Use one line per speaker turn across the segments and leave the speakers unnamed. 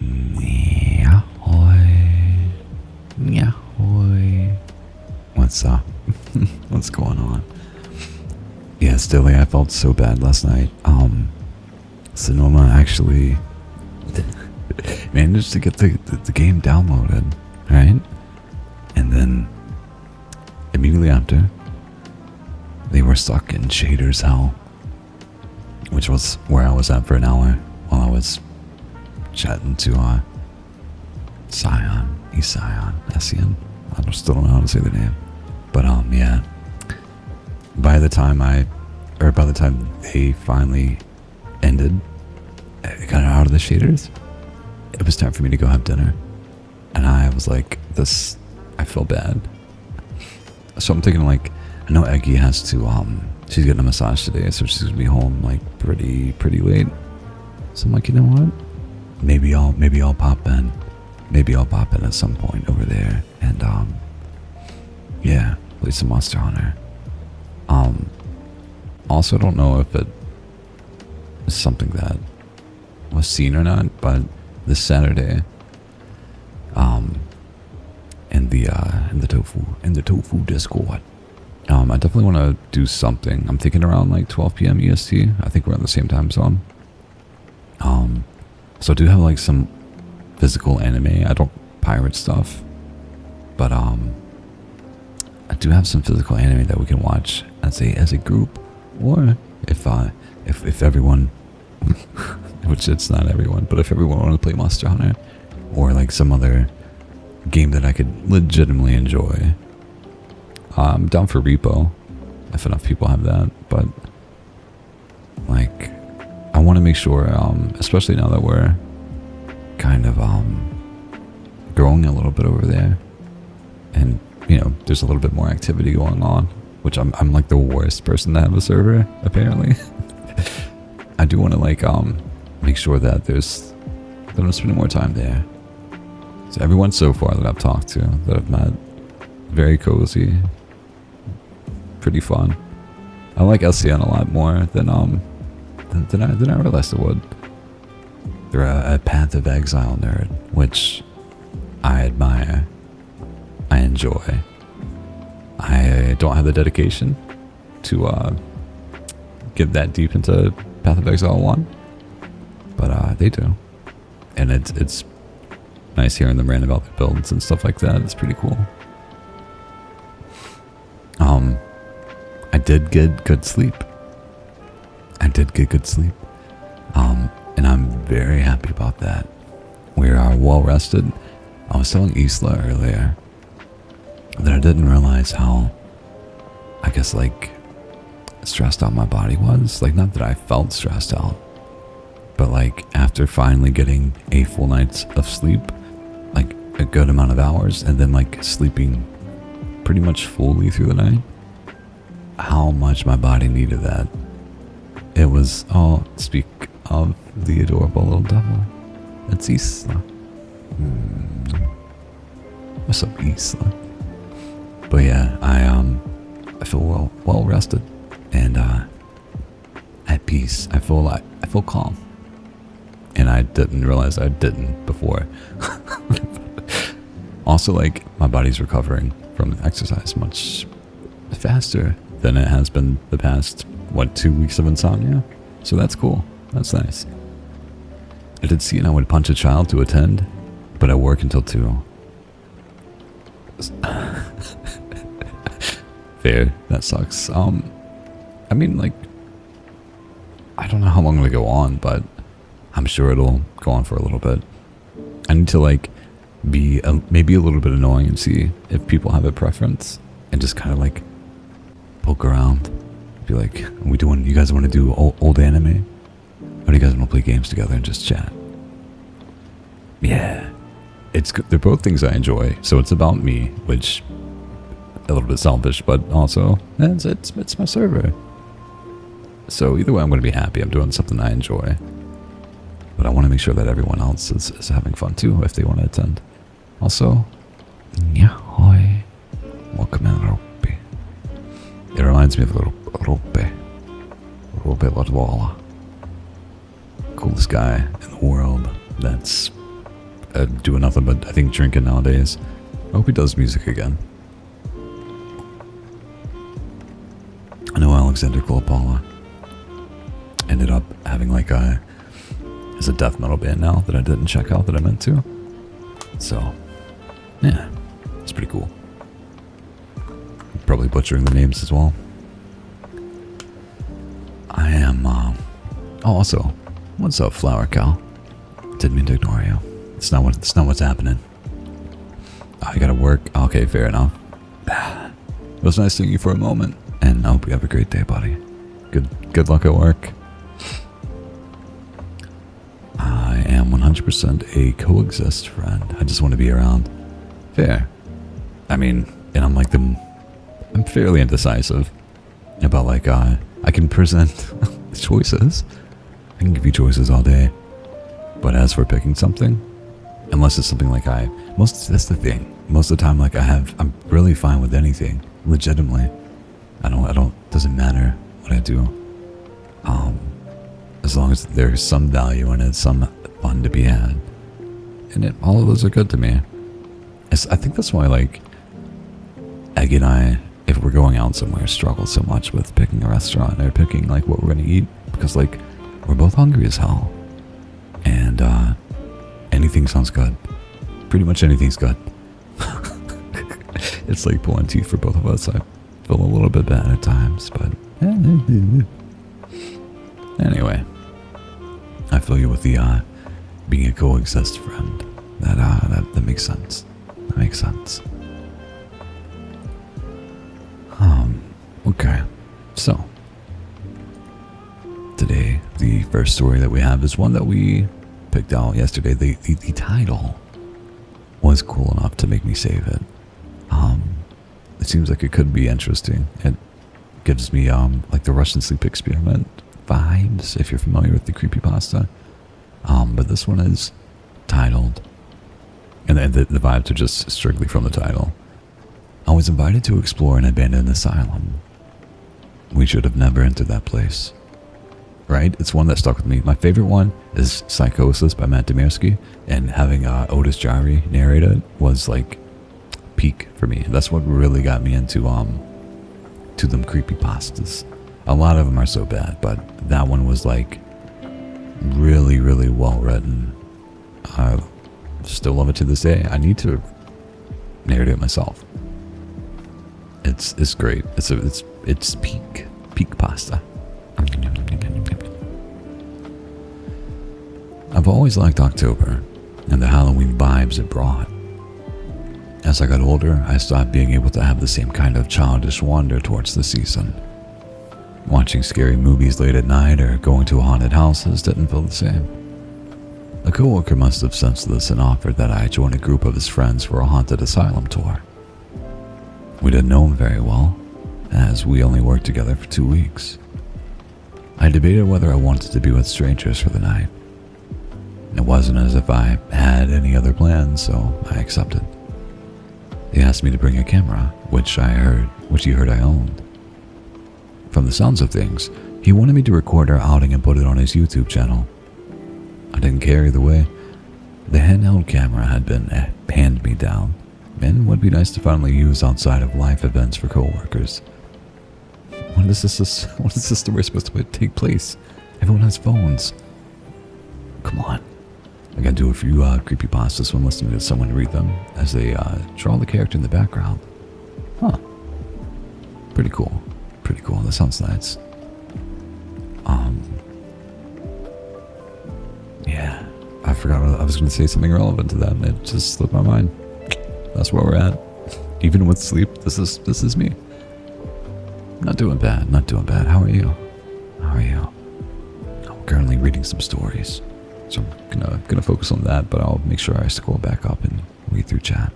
Yahoy. Yahoy. What's up? What's going on? Yeah, Stilly, I felt so bad last night. Sonoma actually managed to get the game downloaded, right? And then immediately after, they were stuck in Shaders Hell, which was where I was at for an hour while I was chatting to Scion, Sion. I still don't know how to say the name, but yeah. By the time they finally ended, it got out of the shaders. It was time for me to go have dinner, and I was like, I feel bad. So I'm thinking, like, I know Eggy has to she's getting a massage today, so she's gonna be home like pretty late. So I'm like, you know what? Maybe I'll pop in. Maybe I'll pop in at some point over there and yeah, play some Monster Hunter. Also, I don't know if it is something that was seen or not, but this Saturday, in the tofu Discord, I definitely want to do something. I'm thinking around like 12 p.m. EST. I think we're in the same time zone. So I do have like some physical anime. I don't pirate stuff, but I do have some physical anime that we can watch as a group, or if everyone, which it's not everyone, but if everyone wanted to play Monster Hunter, or like some other game that I could legitimately enjoy. I'm down for Repo, if enough people have that, but like, I want to make sure, especially now that we're kind of growing a little bit over there, and you know, there's a little bit more activity going on, which I'm like the worst person to have a server, apparently. I do want to like make sure that I'm spending more time there. So everyone so far that I've talked to, that I've met, very cozy, pretty fun. I like LCN a lot more than I realized I would. They're a Path of Exile nerd, which I admire. I enjoy. I don't have the dedication to get that deep into Path of Exile 1, but they do. And it's nice hearing them rant about their builds and stuff like that. It's pretty cool. I did get good sleep. And I'm very happy about that. We are well rested. I was telling Isla earlier that I didn't realize how, I guess, like, stressed out my body was. Like, not that I felt stressed out, but like after finally getting a full night of sleep, like a good amount of hours, and then like sleeping pretty much fully through the night, how much my body needed that. It was, oh, speak of the adorable little devil, it's Isla. What's up, Isla? But yeah, I feel well rested and at peace. I feel calm, and I didn't realize I didn't before. Also, like, my body's recovering from exercise much faster than it has been the past 2 weeks of insomnia. So that's cool. That's nice. I did see, and I would punch a child to attend, but I work until 2. Fair. That sucks. I mean, like, I don't know how long it'll go on, but I'm sure it'll go on for a little bit. I need to, like, be maybe a little bit annoying and see if people have a preference, and just kind of, like, poke around. Be like, you guys want to do old anime? Or do you guys want to play games together and just chat? Yeah. They're both things I enjoy, so it's about me, which, a little bit selfish, but also, it's my server. So either way, I'm going to be happy. I'm doing something I enjoy. But I want to make sure that everyone else is having fun too, if they want to attend. Also, yahoy. Welcome in, Rope. It reminds me of Rope Latvala. Coolest guy in the world that's doing nothing but, I think, drinking nowadays. I hope he does music again. I know Alexander Kolopala ended up having like a death metal band now that I didn't check out that I meant to. So, yeah, it's pretty cool. Probably butchering the names as well. I am, also, what's up, Flower Cow? Didn't mean to ignore you. It's not what's happening. I gotta work. Okay, fair enough. It was nice seeing you for a moment, and I hope you have a great day, buddy. Good luck at work. I am 100% a coexist friend. I just want to be around. Fair. I mean, and I'm fairly indecisive about like, I can present choices. I can give you choices all day. But as for picking something, unless it's something like that's the thing. Most of the time, like I'm really fine with anything. Legitimately. Doesn't matter what I do. As long as there's some value in it, some fun to be had. And all of those are good to me. I think that's why, like, Egg and I, if we're going out somewhere, struggle so much with picking a restaurant or picking, like, what we're going to eat. Because, like, we're both hungry as hell. And, anything sounds good. Pretty much anything's good. It's like pulling teeth for both of us. I feel a little bit bad at times, but anyway, I feel you with the being a coexist friend. That makes sense. That makes sense. Okay, so today the first story that we have is one that we picked out yesterday. The title was cool enough to make me save it. It seems like it could be interesting. It gives me like the Russian sleep experiment vibes, if you're familiar with the creepypasta. But this one is titled, and the vibes are just strictly from the title. I was invited to explore an abandoned asylum. We should have never entered that place. Right? It's one that stuck with me. My favorite one is Psychosis by Matt Demirsky, and having Otis Jari narrate it was like peak for me. That's what really got me into to them creepypastas. A lot of them are so bad, but that one was like really, really well written. I still love it to this day. I need to narrate it myself. It's great. It's peak pasta. I've always liked October and the Halloween vibes it brought. As I got older, I stopped being able to have the same kind of childish wonder towards the season. Watching scary movies late at night or going to haunted houses didn't feel the same. A coworker must have sensed this and offered that I join a group of his friends for a haunted asylum tour. We didn't know him very well, as we only worked together for 2 weeks. I debated whether I wanted to be with strangers for the night. It wasn't as if I had any other plans, so I accepted. He asked me to bring a camera, which he heard I owned. From the sounds of things, he wanted me to record our outing and put it on his YouTube channel. I didn't care either way. The handheld camera had been hand-me-down, and would be nice to finally use outside of life events for coworkers. When is this story supposed to take place? Everyone has phones. Come on. I gotta do a few creepypastas when listening to someone read them, as they draw the character in the background. Huh. Pretty cool. Pretty cool. That sounds nice. Yeah. I forgot I was gonna say something relevant to that, and it just slipped my mind. That's where we're at. Even with sleep, this is me. Not doing bad. How are you? I'm currently reading some stories. So I'm gonna focus on that, but I'll make sure I scroll back up and read through chat.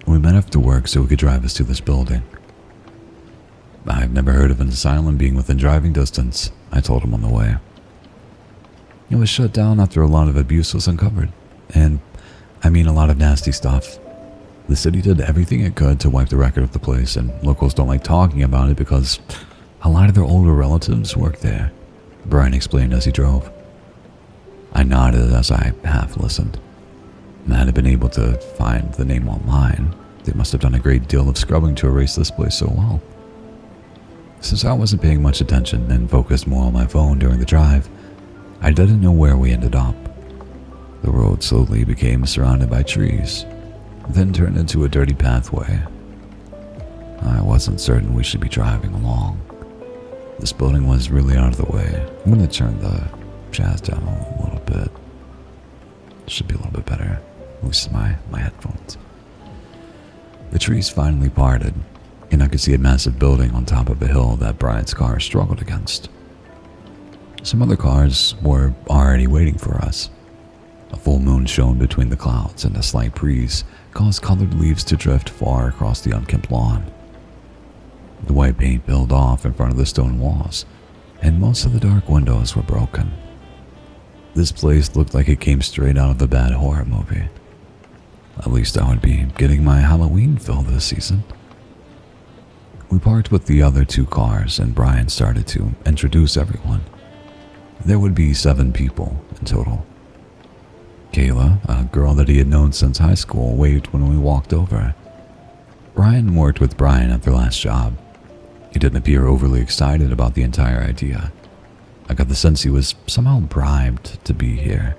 We met after work so he could drive us to this building. I've never heard of an asylum being within driving distance, I told him on the way. It was shut down after a lot of abuse was uncovered, and I mean a lot of nasty stuff. The city did everything it could to wipe the record of the place, and locals don't like talking about it because a lot of their older relatives work there, Brian explained as he drove. I I nodded as I half listened. Had I been able to find the name online, they must have done a great deal of scrubbing to erase this place so well. Since I wasn't paying much attention and focused more on my phone during the drive, I didn't know where we ended up. The road slowly became surrounded by trees, then turned into a dirty pathway. I wasn't certain we should be driving along. This building was really out of the way. I'm going to turn the jazz down a little bit. Should be a little bit better. At least my headphones. The trees finally parted, and I could see a massive building on top of a hill that Brian's car struggled against. Some other cars were already waiting for us. A full moon shone between the clouds, and a slight breeze caused colored leaves to drift far across the unkempt lawn. The white paint peeled off in front of the stone walls, and most of the dark windows were broken. This place looked like it came straight out of a bad horror movie. At least I would be getting my Halloween fill this season. We parked with the other 2 cars, and Brian started to introduce everyone. There would be 7 people in total. Kayla, a girl that he had known since high school, waved when we walked over. Brian worked with Brian at their last job. He didn't appear overly excited about the entire idea. I got the sense he was somehow bribed to be here.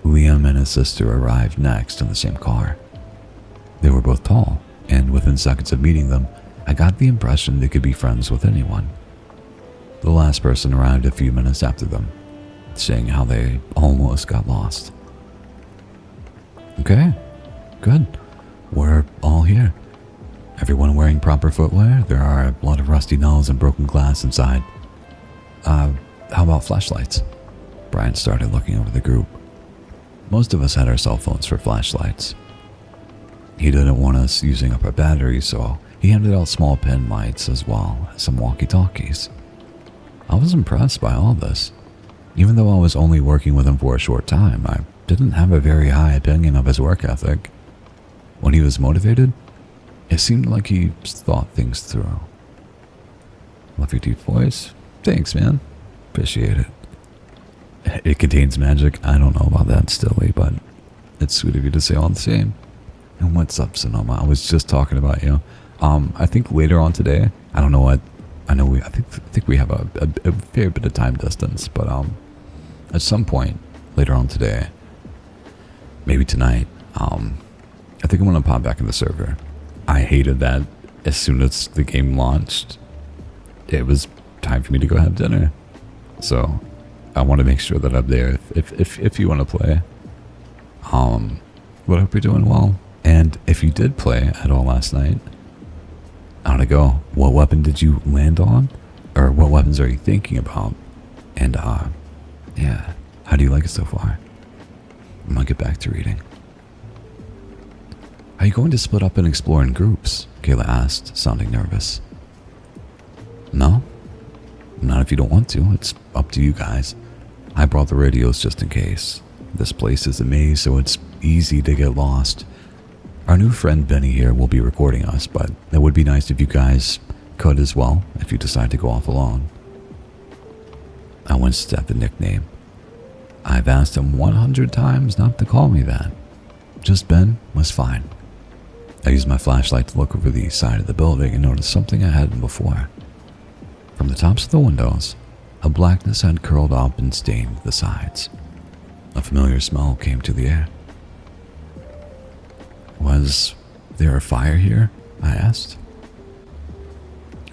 Liam and his sister arrived next in the same car. They were both tall, and within seconds of meeting them, I got the impression they could be friends with anyone. The last person arrived a few minutes after them, saying how they almost got lost. Okay, good. We're all here. Everyone wearing proper footwear. There are a lot of rusty nails and broken glass inside. How about flashlights? Brian started looking over the group. Most of us had our cell phones for flashlights. He didn't want us using up our batteries, so he handed out small pen lights as well as some walkie-talkies. I was impressed by all this. Even though I was only working with him for a short time, I didn't have a very high opinion of his work ethic. When he was motivated, it seemed like he thought things through. Love your deep voice. Thanks, man. Appreciate it. It contains magic. I don't know about that, Stilly, but it's sweet of you to say all the same. And what's up, Sonoma? I was just talking about you. I think later on today, I don't know what. I think we have a fair bit of time distance, but at some point later on today, maybe tonight, I think I'm gonna pop back in the server. I hated that as soon as the game launched, it was time for me to go have dinner. So I want to make sure that I'm there if you want to play. But I hope you're doing well. And if you did play at all last night, I want to go. What weapon did you land on? Or what weapons are you thinking about? And yeah, how do you like it so far? I'm gonna get back to reading. Are you going to split up and explore in groups? Kayla asked, sounding nervous. No, not if you don't want to. It's up to you guys. I brought the radios just in case. This place is a maze, so it's easy to get lost. Our new friend Benny here will be recording us, but it would be nice if you guys could as well, if you decide to go off alone. I winced at the nickname. I've asked him 100 times not to call me that. Just Ben was fine. I used my flashlight to look over the side of the building and noticed something I hadn't before. From the tops of the windows, a blackness had curled up and stained the sides. A familiar smell came to the air. Was there a fire here? I asked.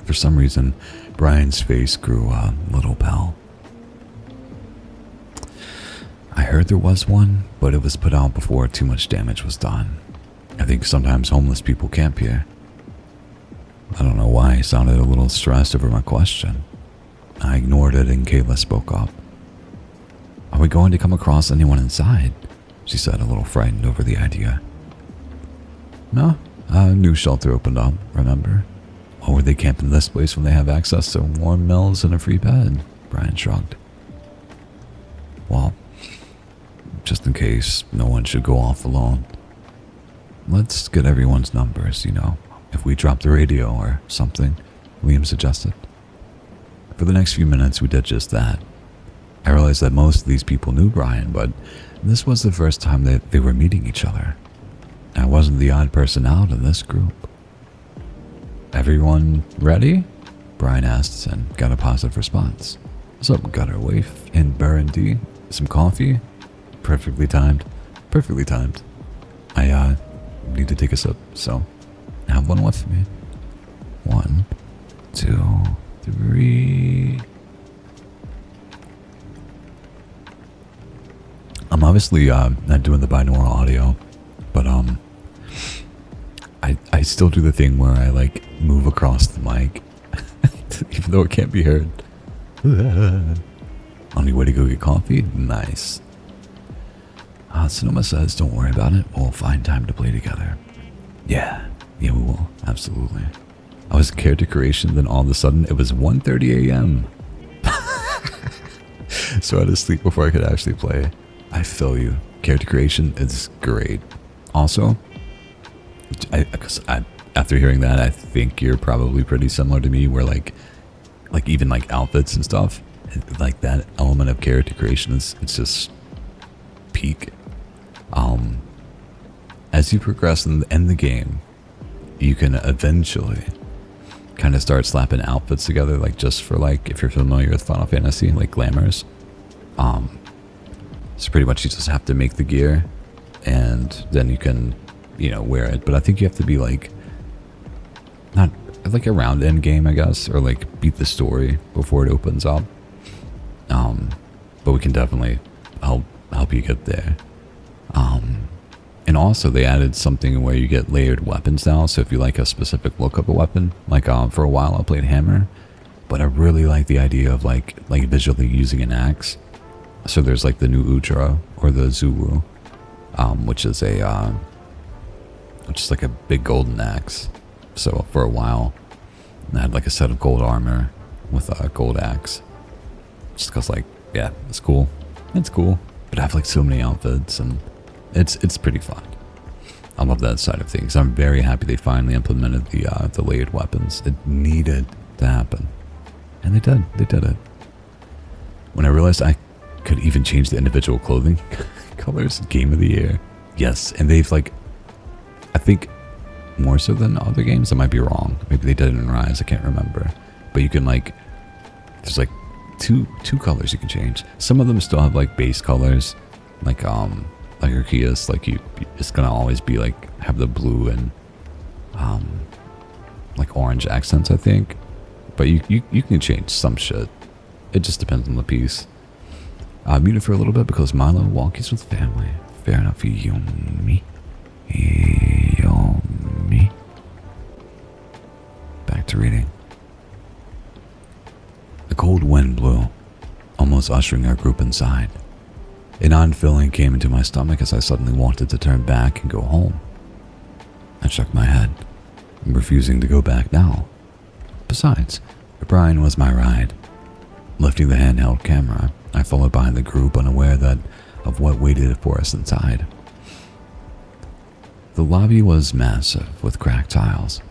For some reason, Brian's face grew a little pale. I heard there was one, but it was put out before too much damage was done. I think sometimes homeless people camp here. I don't know why I sounded a little stressed over my question. I ignored it and Kayla spoke up. Are we going to come across anyone inside? She said, a little frightened over the idea. No, a new shelter opened up, remember? Why would they camp in this place when they have access to warm meals and a free bed? Brian shrugged. Well, just in case no one should go off alone. Let's get everyone's numbers, if we drop the radio or something, Liam suggested. For the next few minutes, we did just that. I realized that most of these people knew Brian, but this was the first time that they were meeting each other. I wasn't the odd person out in this group. Everyone ready? Brian asked and got a positive response. Some gutter waif and burgundy, some coffee. Perfectly timed. Perfectly timed. I need to take a sip, so have one with me. 1, 2, 3. I'm obviously not doing the binaural audio, but I still do the thing where I like move across the mic, even though it can't be heard. On your way to go get coffee? Nice. Sonoma says, don't worry about it. We'll find time to play together. Yeah, we will. Absolutely. I was in character creation, then all of a sudden it was 1:30 a.m. So I had to sleep before I could actually play. I feel you. Character creation is great. Also, after hearing that, I think you're probably pretty similar to me, where like even like outfits and stuff, like that element of character creation it's just peak. As you progress in the game, you can eventually kind of start slapping outfits together, like just for like, if you're familiar with Final Fantasy, like glamours. So pretty much you just have to make the gear and then you can, wear it. But I think you have to be like, not like around end game, I guess, or like beat the story before it opens up. But we can definitely help you get there. And also they added something where you get layered weapons now. So if you like a specific look of a weapon, like for a while I played hammer, but I really like the idea of like visually using an axe. So there's like the new Ujra or the Zulu, which is like a big golden axe. So for a while I had like a set of gold armor with a gold axe, just because like, yeah, it's cool. But I have like so many outfits and it's pretty fun. I love that side of things. I'm very happy they finally implemented the layered weapons. It needed to happen, and they did it. When I realized I could even change the individual clothing colors, game of the year. Yes, and they've like, I think more so than other games. I might be wrong. Maybe they did it in Rise. I can't remember. But you can like, there's like two colors you can change. Some of them still have like base colors, like Arceus, like it's gonna always be like have the blue and like orange accents, I think. But you can change some shit. It just depends on the piece. Muted for a little bit because Milo walkies with family. Fair enough, Yomi. Back to reading. A cold wind blew, almost ushering our group inside. An odd feeling came into my stomach as I suddenly wanted to turn back and go home. I shook my head, refusing to go back now. Besides, Brian was my ride. Lifting the handheld camera, I followed behind the group, unaware of what waited for us inside. The lobby was massive with cracked tiles.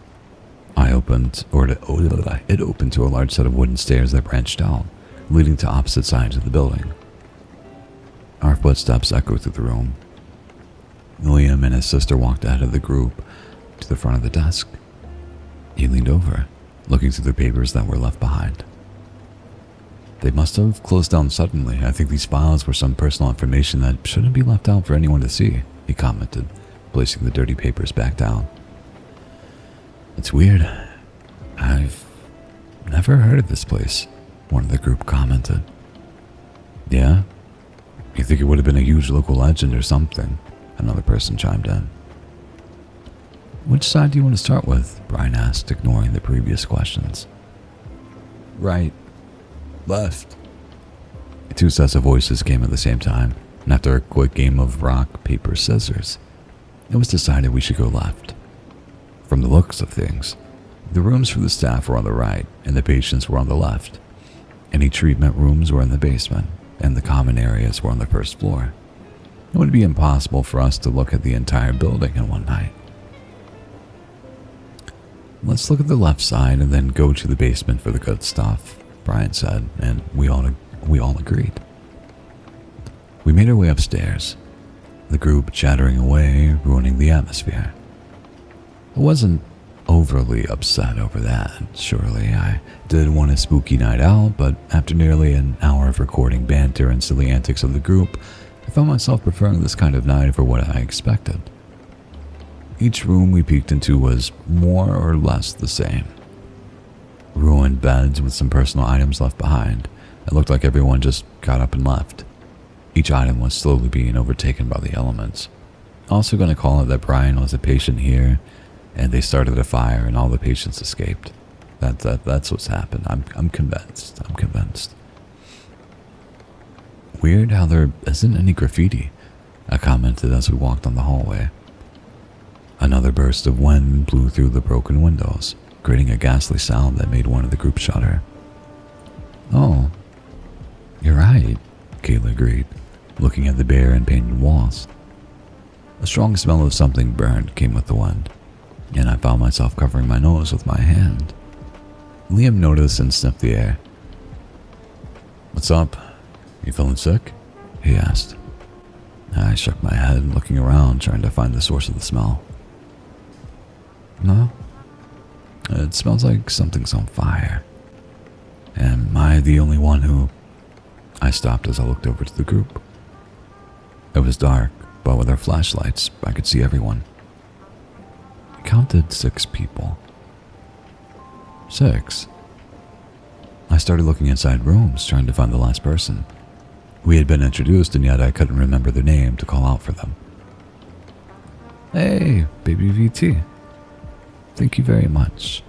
It opened to a large set of wooden stairs that branched out, leading to opposite sides of the building. Our footsteps echoed through the room. William and his sister walked out of the group to the front of the desk. He leaned over, looking through the papers that were left behind. They must have closed down suddenly. I think these files were some personal information that shouldn't be left out for anyone to see, he commented, placing the dirty papers back down. It's weird. I've never heard of this place, one of the group commented. Yeah? You think it would have been a huge local legend or something? Another person chimed in. Which side do you want to start with? Brian asked, ignoring the previous questions. Right. Left. Two sets of voices came at the same time, and after a quick game of rock, paper, scissors, it was decided we should go left. From the looks of things, the rooms for the staff were on the right, and the patients were on the left. Any treatment rooms were in the basement, and the common areas were on the first floor. It would be impossible for us to look at the entire building in one night. Let's look at the left side and then go to the basement for the good stuff, Brian said, and we all agreed. We made our way upstairs, the group chattering away, ruining the atmosphere. I wasn't overly upset over that, surely. I did want a spooky night out, but after nearly an hour of recording banter and silly antics of the group, I found myself preferring this kind of night over what I expected. Each room we peeked into was more or less the same. Ruined beds with some personal items left behind. It looked like everyone just got up and left. Each item was slowly being overtaken by the elements. Also going to call it that Brian was a patient here, and they started a fire and all the patients escaped. That's what's happened. I'm convinced. I'm convinced. Weird how there isn't any graffiti, I commented as we walked on the hallway. Another burst of wind blew through the broken windows, creating a ghastly sound that made one of the group shudder. Oh, you're right, Kayla agreed, looking at the bare and painted walls. A strong smell of something burned came with the wind, and I found myself covering my nose with my hand. Liam noticed and sniffed the air. "What's up? You feeling sick?" he asked. I shook my head, looking around, trying to find the source of the smell. No, it smells like something's on fire. Am I the only one who... I stopped as I looked over to the group. It was dark, but with our flashlights, I could see everyone. I counted 6 people. 6? I started looking inside rooms, trying to find the last person. We had been introduced, and yet I couldn't remember their name to call out for them. Hey, baby VT. Thank you very much.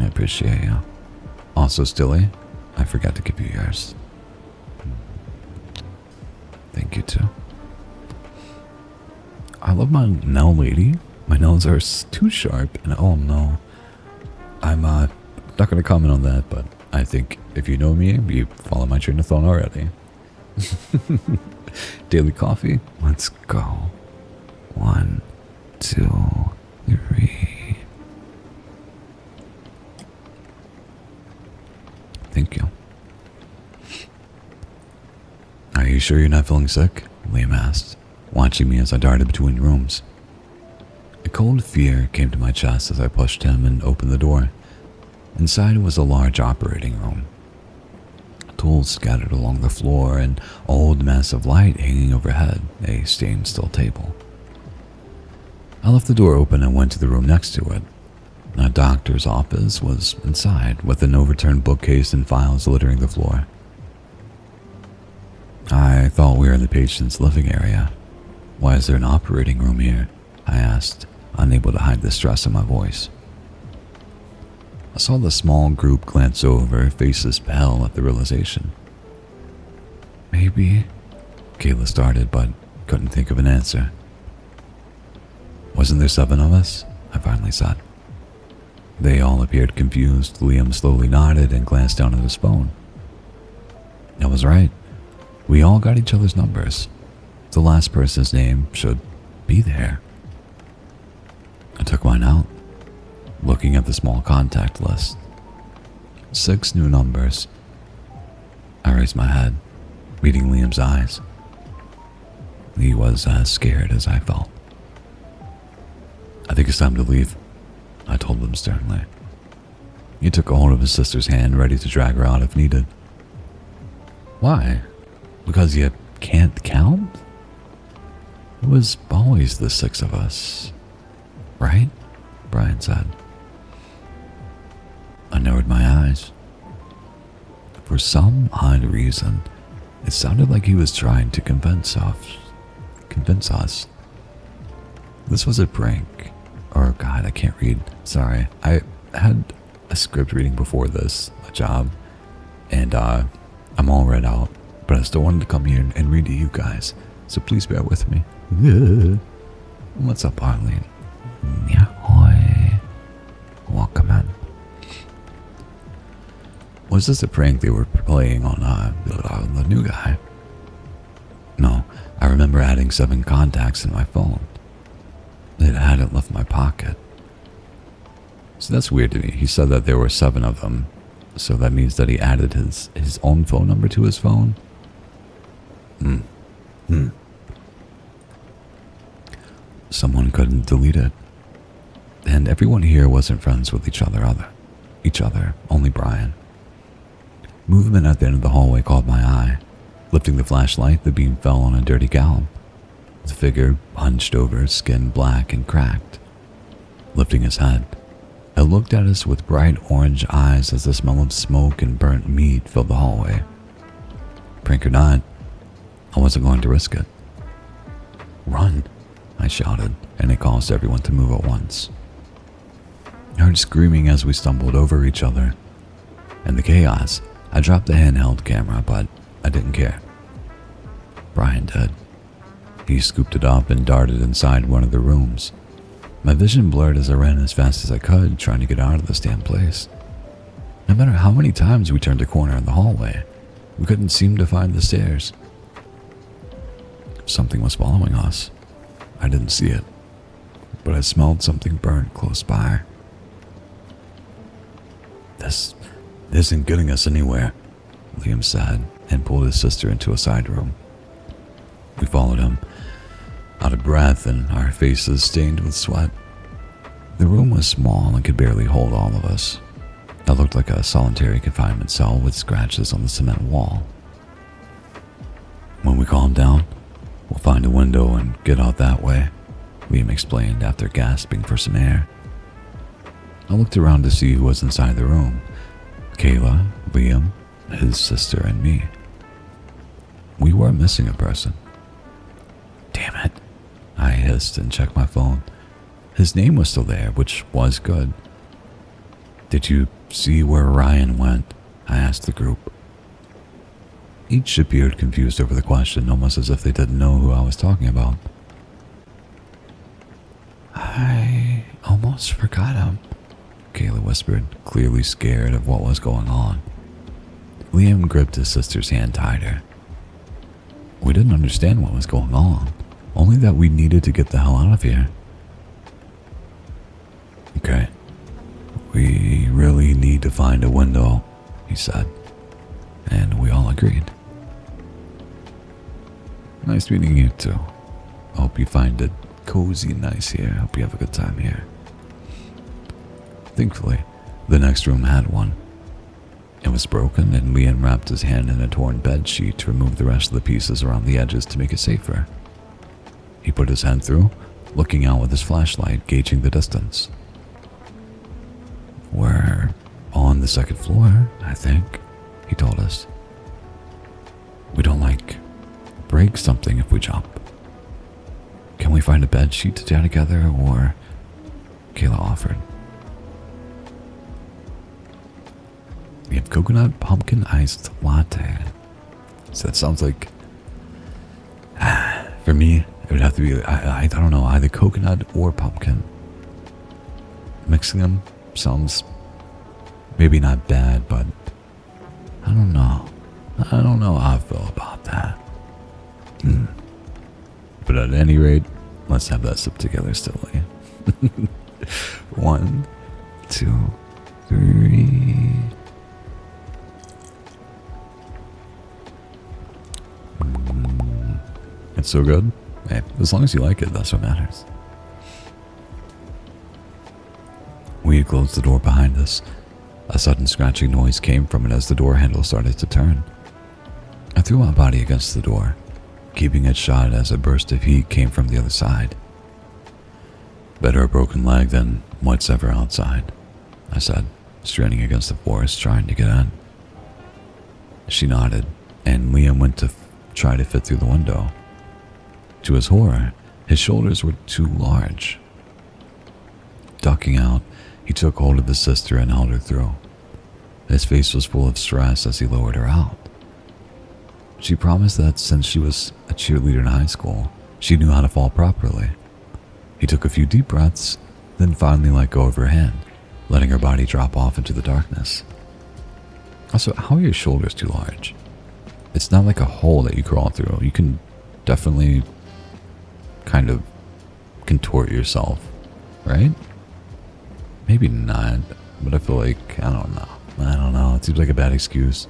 I appreciate you. Also, Stilly, I forgot to give you yours. Thank you too. I love my nail lady. My nails are too sharp, and oh no. I'm not going to comment on that, but I think if you know me, you follow my train of thought already. Daily coffee? Let's go. 1, 2, 3. Thank you. Are you sure you're not feeling sick? Liam asked, watching me as I darted between rooms. A cold fear came to my chest as I pushed him and opened the door. Inside was a large operating room. Tools scattered along the floor, an old mess of light hanging overhead, a stained steel table. I left the door open and went to the room next to it. A doctor's office was inside, with an overturned bookcase and files littering the floor. I thought we were in the patient's living area. Why is there an operating room here? I asked, unable to hide the stress in my voice. I saw the small group glance over, faces pale at the realization. Maybe, Kayla started, but couldn't think of an answer. Wasn't there 7 of us? I finally said. They all appeared confused. Liam slowly nodded and glanced down at his phone. I was right. We all got each other's numbers. The last person's name should be there. I took mine out, looking at the small contact list. 6 new numbers. I raised my head, meeting Liam's eyes. He was as scared as I felt. I think it's time to leave, I told him sternly. He took a hold of his sister's hand, ready to drag her out if needed. Why? Because you can't count? It was always the 6 of us, right? Brian said. I narrowed my eyes. For some odd reason, it sounded like he was trying to convince us. This was a prank. Oh God, I can't read. Sorry. I had a script reading before this, a job, and I'm all read out, but I still wanted to come here and read to you guys, so please bear with me. What's up, Arlene? Yahoy. Welcome in. Was this a prank they were playing on the new guy? No, I remember adding 7 contacts in my phone. It hadn't left my pocket. So that's weird to me. He said that there were 7 of them, so that means that he added his own phone number to his phone? Someone couldn't delete it. And everyone here wasn't friends with each other, only Brian. Movement at the end of the hallway caught my eye. Lifting the flashlight, the beam fell on a dirty gown. The figure hunched over, skin black and cracked. Lifting his head, it looked at us with bright orange eyes as the smell of smoke and burnt meat filled the hallway. Prank or not, I wasn't going to risk it. "Run!" I shouted, and it caused everyone to move at once. I heard screaming as we stumbled over each other. In the chaos, I dropped the handheld camera, but I didn't care. Brian did. He scooped it up and darted inside one of the rooms. My vision blurred as I ran as fast as I could, trying to get out of this damn place. No matter how many times we turned a corner in the hallway, we couldn't seem to find the stairs. Something was following us. I didn't see it, but I smelled something burnt close by. This isn't getting us anywhere," Liam said, and pulled his sister into a side room. We followed him, out of breath and our faces stained with sweat. The room was small and could barely hold all of us. It looked like a solitary confinement cell with scratches on the cement wall. "When we calm down, we'll find a window and get out that way," Liam explained after gasping for some air. I looked around to see who was inside the room. Kayla, Liam, his sister, and me. We were missing a person. "Damn it," I hissed and checked my phone. His name was still there, which was good. "Did you see where Ryan went?" I asked the group. Each appeared confused over the question, almost as if they didn't know who I was talking about. "I almost forgot him," Kayla whispered, clearly scared of what was going on. Liam gripped his sister's hand tighter. We didn't understand what was going on, only that we needed to get the hell out of here. "Okay, we really need to find a window," he said, and we all agreed. "Nice meeting you too. I hope you find it cozy and nice here. Hope you have a good time here." Thankfully, the next room had one. It was broken, and Liam wrapped his hand in a torn bed sheet to remove the rest of the pieces around the edges to make it safer. He put his hand through, looking out with his flashlight, gauging the distance. "We're on the second floor, I think," he told us. "We don't break something if we jump. Can we find a bed sheet to tie together, or?" Kayla offered. We have coconut pumpkin iced latte. So that sounds like, for me, it would have to be, I don't know, either coconut or pumpkin. Mixing them sounds maybe not bad, but I don't know. I don't know how I feel about that. But at any rate, let's have that sip together still. 1, 2, 3. It's so good. Hey, as long as you like it, that's what matters. We had closed the door behind us. A sudden scratching noise came from it as the door handle started to turn. I threw my body against the door, keeping it shut as a burst of heat came from the other side. "Better a broken leg than what's ever outside," I said, straining against the force, trying to get in. She nodded, and Liam went to try to fit through the window. To his horror, his shoulders were too large. Ducking out, he took hold of his sister and held her through. His face was full of stress as he lowered her out. She promised that since she was a cheerleader in high school, she knew how to fall properly. He took a few deep breaths, then finally let go of her hand, letting her body drop off into the darkness. Also, how are your shoulders too large? It's not like a hole that you crawl through. You can definitely kind of contort yourself, right? Maybe not, but I feel like, I don't know. It seems like a bad excuse.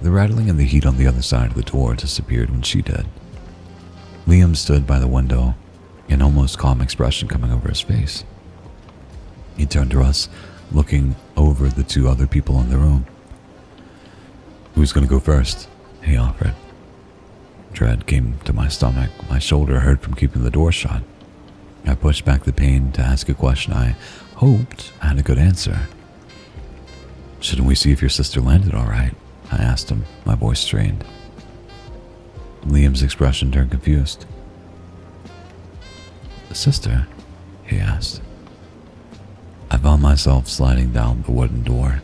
The rattling and the heat on the other side of the door disappeared when she did. Liam stood by the window, an almost calm expression coming over his face. He turned to us, looking over the two other people in the room. "Who's going to go first?" he offered. Dread came to my stomach. My shoulder hurt from keeping the door shut. I pushed back the pain to ask a question I hoped had a good answer. "Shouldn't we see if your sister landed all right?" I asked him, my voice strained. Liam's expression turned confused. "Sister?" he asked. I found myself sliding down the wooden door.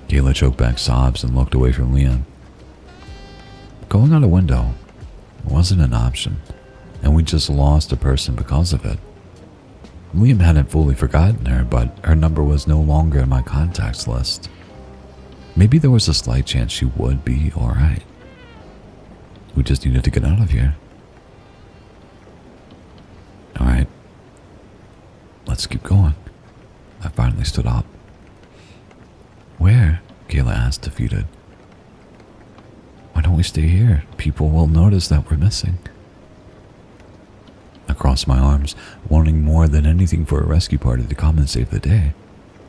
Kayla choked back sobs and looked away from Liam. Going out a window wasn't an option, and we just lost a person because of it. Liam hadn't fully forgotten her, but her number was no longer in my contacts list. Maybe there was a slight chance she would be alright. We just needed to get out of here. Alright, let's keep going. I finally stood up. "Where?" Kayla asked, defeated. "Why don't we stay here? People will notice that we're missing." I crossed my arms, wanting more than anything for a rescue party to come and save the day.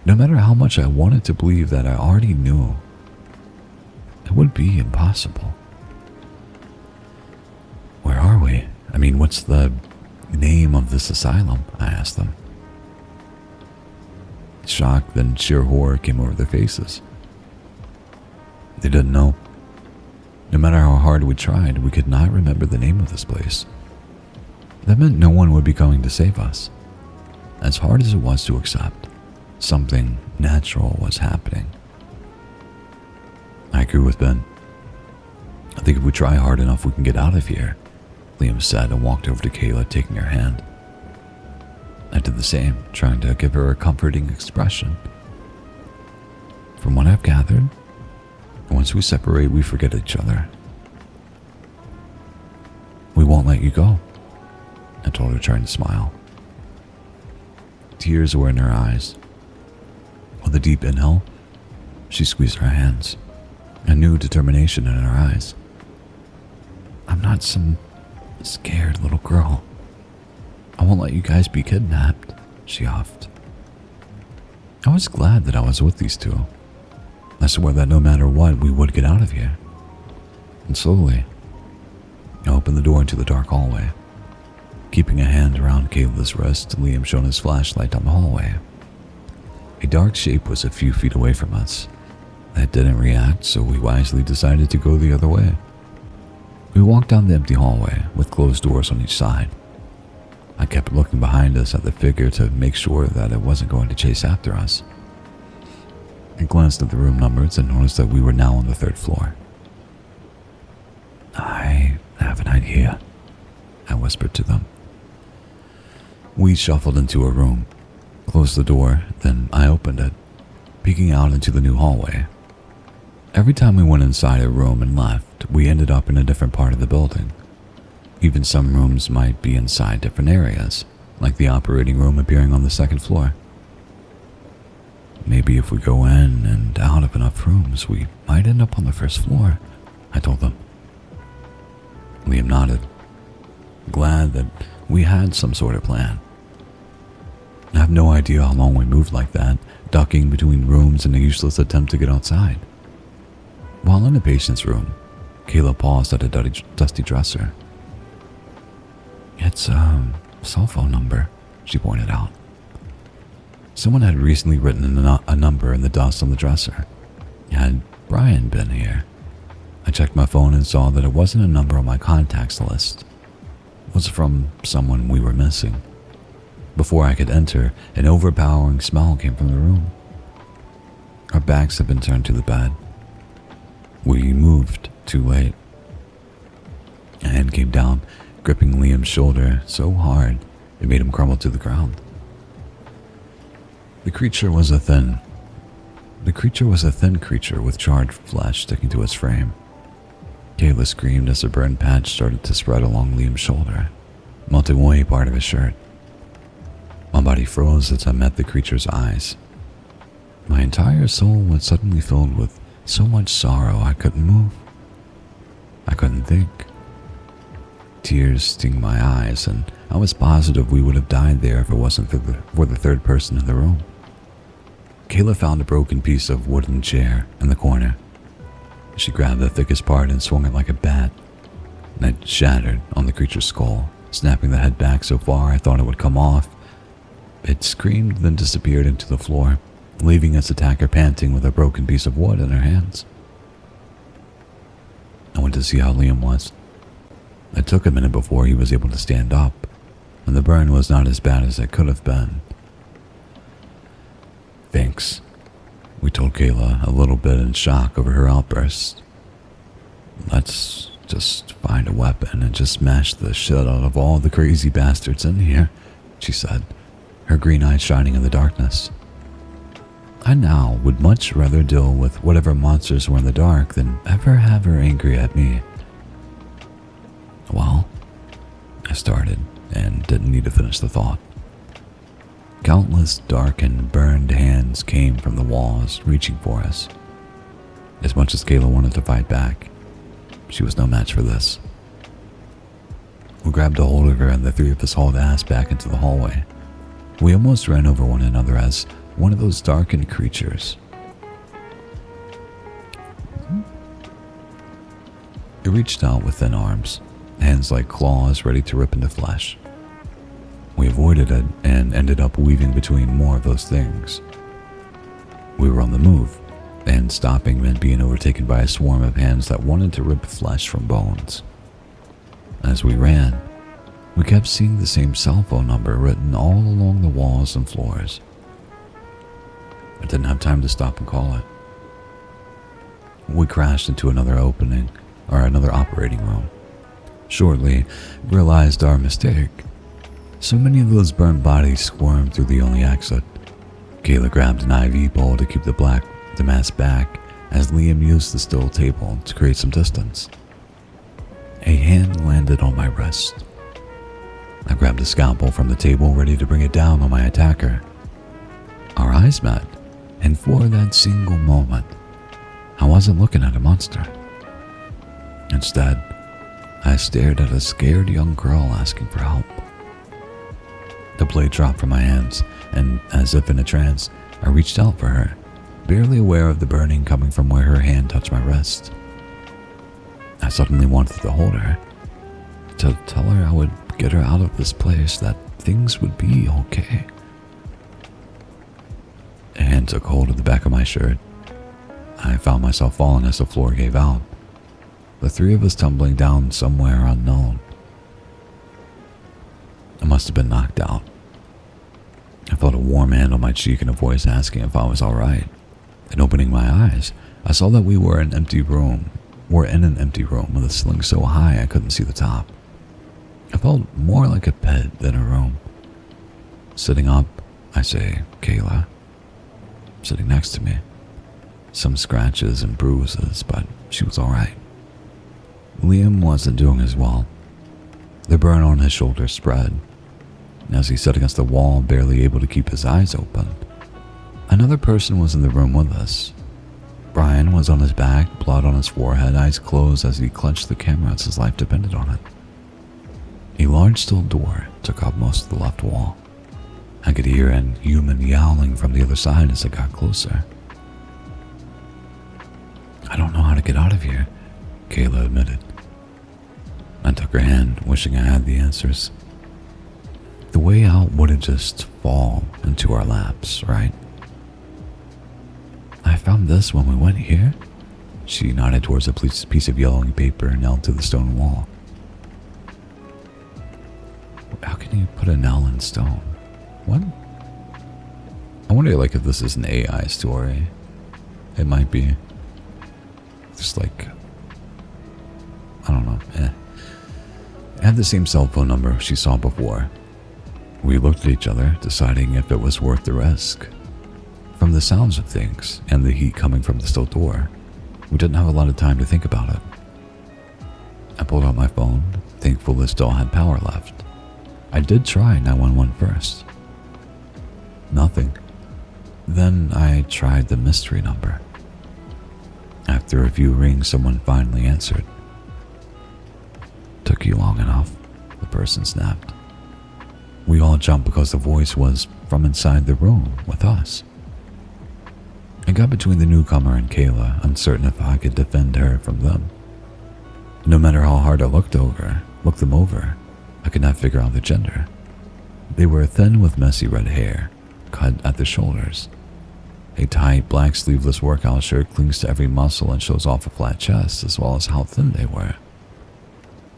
No matter how much I wanted to believe that I already knew, it would be impossible. "Where are we? I mean, what's the name of this asylum?" I asked them. Shock, then sheer horror came over their faces. They didn't know. No matter how hard we tried, we could not remember the name of this place. That meant no one would be coming to save us. As hard as it was to accept, something natural was happening. I agree with Ben. "I think if we try hard enough, we can get out of here," Liam said and walked over to Kayla, taking her hand. I did the same, trying to give her a comforting expression. "From what I've gathered, once we separate, we forget each other. We won't let you go," I told her, trying to smile. Tears were in her eyes. With a deep inhale, she squeezed her hands, a new determination in her eyes. "I'm not some scared little girl. I won't let you guys be kidnapped," she huffed. I was glad that I was with these two. I swore that no matter what, we would get out of here. And slowly, I opened the door into the dark hallway. Keeping a hand around Kayla's wrist, Liam shone his flashlight down the hallway. A dark shape was a few feet away from us. It didn't react, so we wisely decided to go the other way. We walked down the empty hallway with closed doors on each side. I kept looking behind us at the figure to make sure that it wasn't going to chase after us. I glanced at the room numbers and noticed that we were now on the 3rd floor. "I have an idea," I whispered to them. We shuffled into a room, closed the door, then I opened it, peeking out into the new hallway. Every time we went inside a room and left, we ended up in a different part of the building. Even some rooms might be inside different areas, like the operating room appearing on the 2nd floor. "Maybe if we go in and out of enough rooms, we might end up on the 1st floor," I told them. Liam nodded, glad that we had some sort of plan. I have no idea how long we moved like that, ducking between rooms in a useless attempt to get outside. While in the patient's room, Kayla paused at a dusty dresser. "It's a cell phone number," she pointed out. Someone had recently written a number in the dust on the dresser. Had Brian been here? I checked my phone and saw that it wasn't a number on my contacts list. It was from someone we were missing. Before I could enter, an overpowering smell came from the room. Our backs had been turned to the bed. We moved too late. A hand came down, gripping Liam's shoulder so hard it made him crumble to the ground. The creature was a thin creature with charred flesh sticking to its frame. Kayla screamed as a burn patch started to spread along Liam's shoulder, melting away part of his shirt. My body froze as I met the creature's eyes. My entire soul was suddenly filled with So much sorrow I couldn't move. I couldn't think. Tears sting my eyes, and I was positive we would have died there if it wasn't for the third person in the room. Kayla found a broken piece of wooden chair in the corner. She grabbed the thickest part and swung it like a bat, and it shattered on the creature's skull, snapping the head back so far I thought it would come off. It screamed, then disappeared into the floor, leaving its attacker panting with a broken piece of wood in her hands. I went to see how Liam was. It took a minute before he was able to stand up, and the burn was not as bad as it could have been. Thanks, we told Kayla, a little bit in shock over her outburst. Let's just find a weapon and just smash the shit out of all the crazy bastards in here, she said, her green eyes shining in the darkness. I now would much rather deal with whatever monsters were in the dark than ever have her angry at me. Well, I started and didn't need to finish the thought. Countless dark and burned hands came from the walls, reaching for us. As much as Kayla wanted to fight back, she was no match for this. We grabbed a hold of her and the three of us hauled ass back into the hallway. We almost ran over one another as one of those darkened creatures. It reached out with thin arms, hands like claws ready to rip into flesh. We avoided it and ended up weaving between more of those things. We were on the move, and stopping meant being overtaken by a swarm of hands that wanted to rip flesh from bones. As we ran, we kept seeing the same cell phone number written all along the walls and floors. I didn't have time to stop and call it. We crashed into another operating room. Shortly, realized our mistake. So many of those burnt bodies squirmed through the only exit. Kayla grabbed an IV pole to keep the mass back as Liam used the steel table to create some distance. A hand landed on my wrist. I grabbed a scalpel from the table, ready to bring it down on my attacker. Our eyes met, and for that single moment, I wasn't looking at a monster. Instead, I stared at a scared young girl asking for help. The blade dropped from my hands, and as if in a trance, I reached out for her, barely aware of the burning coming from where her hand touched my wrist. I suddenly wanted to hold her, to tell her I would get her out of this place, that things would be okay. A hand took hold of the back of my shirt. I found myself falling as the floor gave out, the three of us tumbling down somewhere unknown. I must have been knocked out. I felt a warm hand on my cheek and a voice asking if I was all right. And opening my eyes, I saw that we were in an empty room with a ceiling so high I couldn't see the top. I felt more like a pit than a room. Sitting up, I say, Kayla. Sitting next to me. Some scratches and bruises, but she was all right. Liam wasn't doing as well. The burn on his shoulder spread. As he sat against the wall, barely able to keep his eyes open. Another person was in the room with us. Brian was on his back, blood on his forehead, eyes closed as he clutched the camera as his life depended on it. A large steel door took up most of the left wall. I could hear an human yowling from the other side as it got closer. I don't know how to get out of here, Kayla admitted. I took her hand, wishing I had the answers. The way out wouldn't just fall into our laps, right? I found this when we went here. She nodded towards a piece of yellowing paper nailed to the stone wall. How can you put a nail in stone? What? I wonder if this is an AI story. It might be. Just I don't know. It had the same cell phone number she saw before. We looked at each other, deciding if it was worth the risk. From the sounds of things and the heat coming from the steel door, we didn't have a lot of time to think about it. I pulled out my phone, thankful it still had power left. I did try 911 first. Nothing. Then I tried the mystery number. After a few rings, someone finally answered. "Took you long enough," the person snapped. We all jumped because the voice was from inside the room with us. I got between the newcomer and Kayla, uncertain if I could defend her from them. No matter how hard I looked them over, I could not figure out the gender. They were thin with messy red hair, cut at the shoulders. A tight black sleeveless workout shirt clings to every muscle and shows off a flat chest, as well as how thin they were.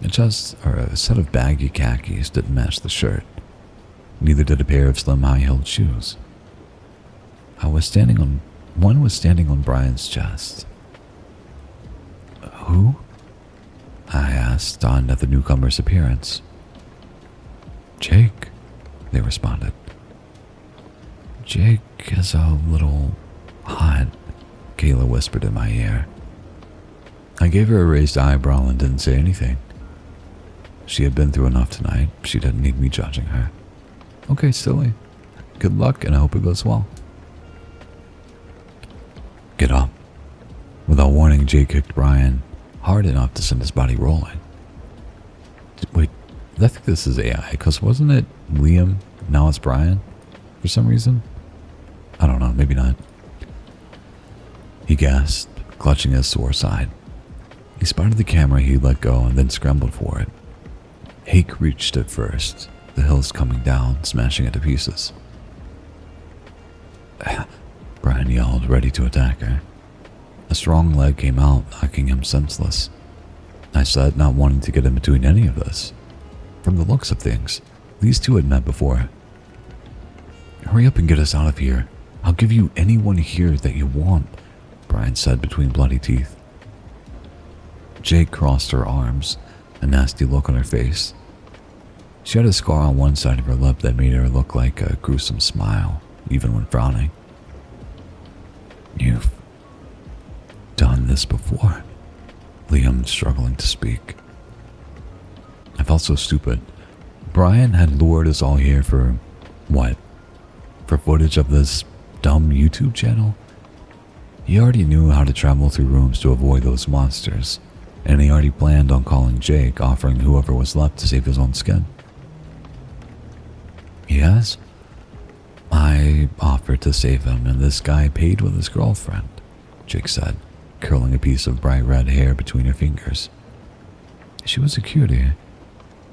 A set of baggy khakis didn't match the shirt. Neither did a pair of slim high-heeled shoes. One was standing on Brian's chest. "Who?" I asked, stunned at the newcomer's appearance. "Jake," they responded. "Jake is a little hot," Kayla whispered in my ear. I gave her a raised eyebrow and didn't say anything. She had been through enough tonight. She didn't need me judging her. "Okay, silly. Good luck, and I hope it goes well." "Get up." Without warning, Jake kicked Brian hard enough to send his body rolling. Wait, I think this is AI, because wasn't it Liam? Now it's Brian? For some reason? I don't know, maybe not. He gasped, clutching his sore side. He spotted the camera he let go and then scrambled for it. Hake reached it first, the hills coming down, smashing it to pieces. Brian yelled, ready to attack her. A strong leg came out, knocking him senseless. I said, not wanting to get in between any of this. From the looks of things, these two had met before. "Hurry up and get us out of here. I'll give you anyone here that you want," Brian said between bloody teeth. Jake crossed her arms, a nasty look on her face. She had a scar on one side of her lip that made her look like a gruesome smile, even when frowning. "You've done this before," Liam struggling to speak. I felt so stupid. Brian had lured us all here for what? For footage of this dumb YouTube channel? He already knew how to travel through rooms to avoid those monsters, and he already planned on calling Jake, offering whoever was left to save his own skin. "Yes?" "I offered to save him, and this guy paid with his girlfriend," Jake said, curling a piece of bright red hair between her fingers. She was a cutie.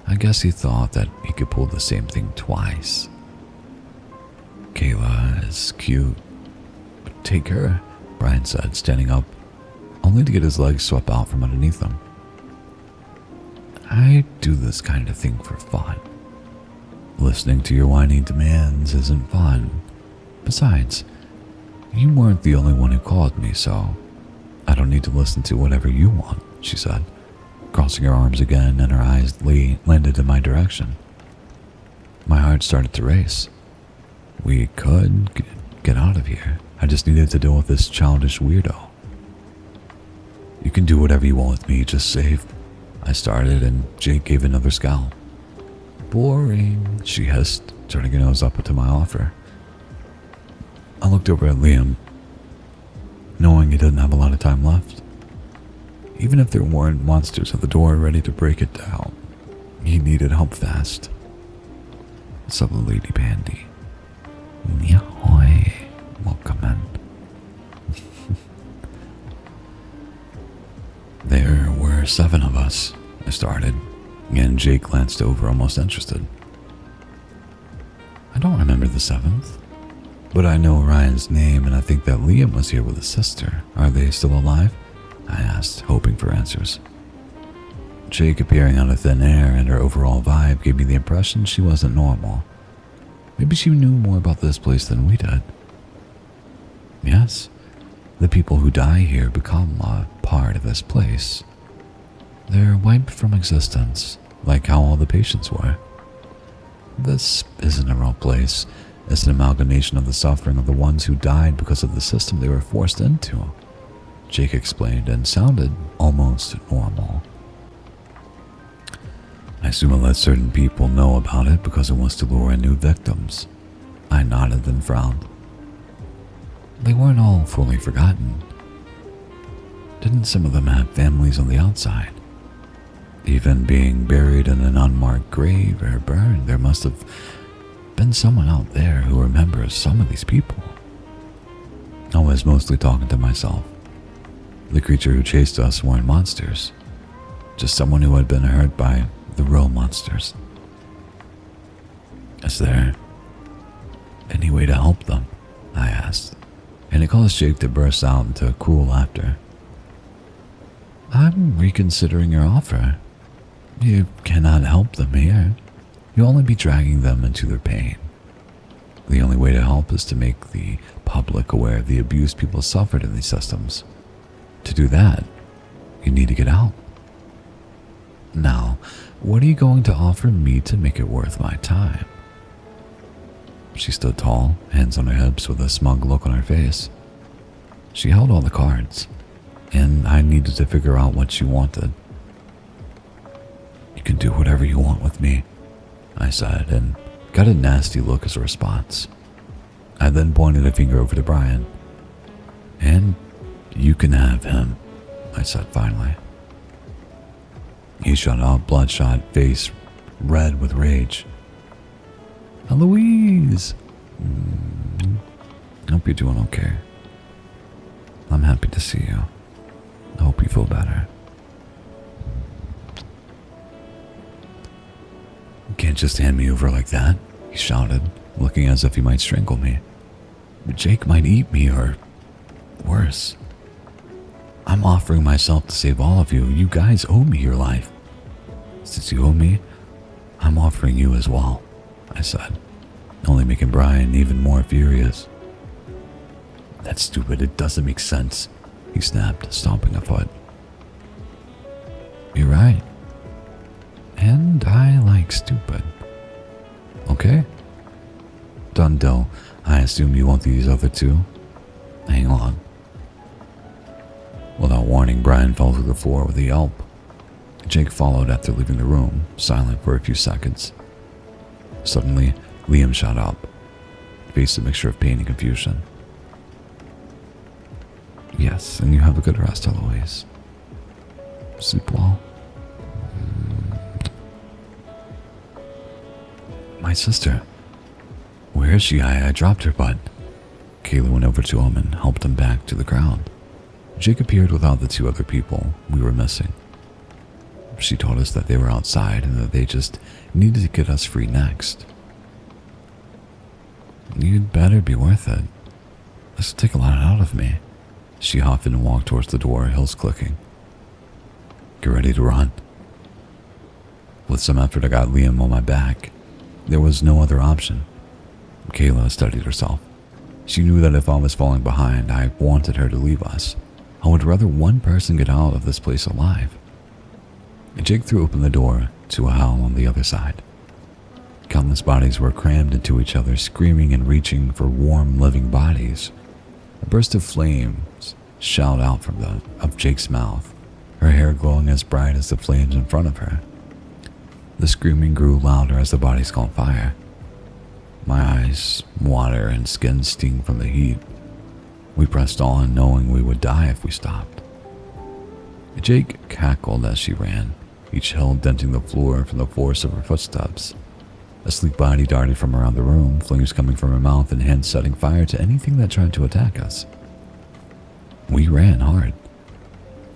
I guess he thought that he could pull the same thing twice. "Kayla is cute. Take her," Brian said, standing up, only to get his legs swept out from underneath him. "I do this kind of thing for fun. Listening to your whiny demands isn't fun. Besides, you weren't the only one who called me, so I don't need to listen to whatever you want," she said, crossing her arms again, and her eyes landed in my direction. My heart started to race. We could get out of here. I just needed to deal with this childish weirdo. "You can do whatever you want with me, just save," I started, and Jake gave another scowl. "Boring," she hissed, turning her nose up to my offer. I looked over at Liam, knowing he didn't have a lot of time left. Even if there weren't monsters at the door ready to break it down, he needed help fast. "What's up, Lady Pandy?" "Yahoy, welcome in." There were 7 of us, I started, and Jake glanced over, almost interested. "I don't remember the 7th, but I know Ryan's name, and I think that Liam was here with his sister. Are they still alive?" I asked, hoping for answers. Jake appearing out of thin air and her overall vibe gave me the impression she wasn't normal. Maybe she knew more about this place than we did. "Yes, the people who die here become a part of this place. They're wiped from existence, like how all the patients were. This isn't a real place. It's an amalgamation of the suffering of the ones who died because of the system they were forced into," Jake explained, and sounded almost normal. "I assume that certain people know about it because it wants to lure in new victims." I nodded and frowned. "They weren't all fully forgotten." Didn't some of them have families on the outside? Even being buried in an unmarked grave or burned, there must have been someone out there who remembers some of these people. I was mostly talking to myself. The creature who chased us weren't monsters, just someone who had been hurt by the real monsters. Is there any way to help them? I asked, and it caused Jake to burst out into cruel laughter. I'm reconsidering your offer. You cannot help them here. You'll only be dragging them into their pain. The only way to help is to make the public aware of the abuse people suffered in these systems. To do that, you need to get out. Now, what are you going to offer me to make it worth my time? She stood tall, hands on her hips with a smug look on her face. She held all the cards, and I needed to figure out what she wanted. You can do whatever you want with me, I said, and got a nasty look as a response. I then pointed a finger over to Brian. And you can have him, I said finally. He shut up, bloodshot, face red with rage. Eloise! Hope you're doing okay. I'm happy to see you. I hope you feel better. You can't just hand me over like that, he shouted, looking as if he might strangle me. Jake might eat me, or worse. I'm offering myself to save all of you. You guys owe me your life. Since you owe me, I'm offering you as well, I said, only making Brian even more furious. That's stupid. It doesn't make sense, he snapped, stomping a foot. You're right. And I like stupid. Okay? Done deal. I assume you want these other two? Hang on. Without warning, Brian fell through the floor with a yelp. Jake followed after leaving the room, silent for a few seconds. Suddenly, Liam shot up, faced a mixture of pain and confusion. Yes, and you have a good rest, Eloise. Sleep well. My sister. Where is she? I dropped her, but... Kayla went over to him and helped him back to the ground. Jake appeared without the two other people we were missing. She told us that they were outside and that they just needed to get us free next. You'd better be worth it. This will take a lot out of me. She huffed and walked towards the door, heels clicking. Get ready to run. With some effort, I got Liam on my back. There was no other option. Kayla steadied herself. She knew that if I was falling behind, I wanted her to leave us. I would rather one person get out of this place alive. Jake threw open the door to a hell on the other side. Countless bodies were crammed into each other, screaming and reaching for warm, living bodies. A burst of flames shot out from Jake's mouth, her hair glowing as bright as the flames in front of her. The screaming grew louder as the bodies caught fire. My eyes water and skin sting from the heat. We pressed on, knowing we would die if we stopped. Jake cackled as she ran, each heel denting the floor from the force of her footsteps. A sleek body darted from around the room, flames coming from her mouth and hands setting fire to anything that tried to attack us. We ran hard,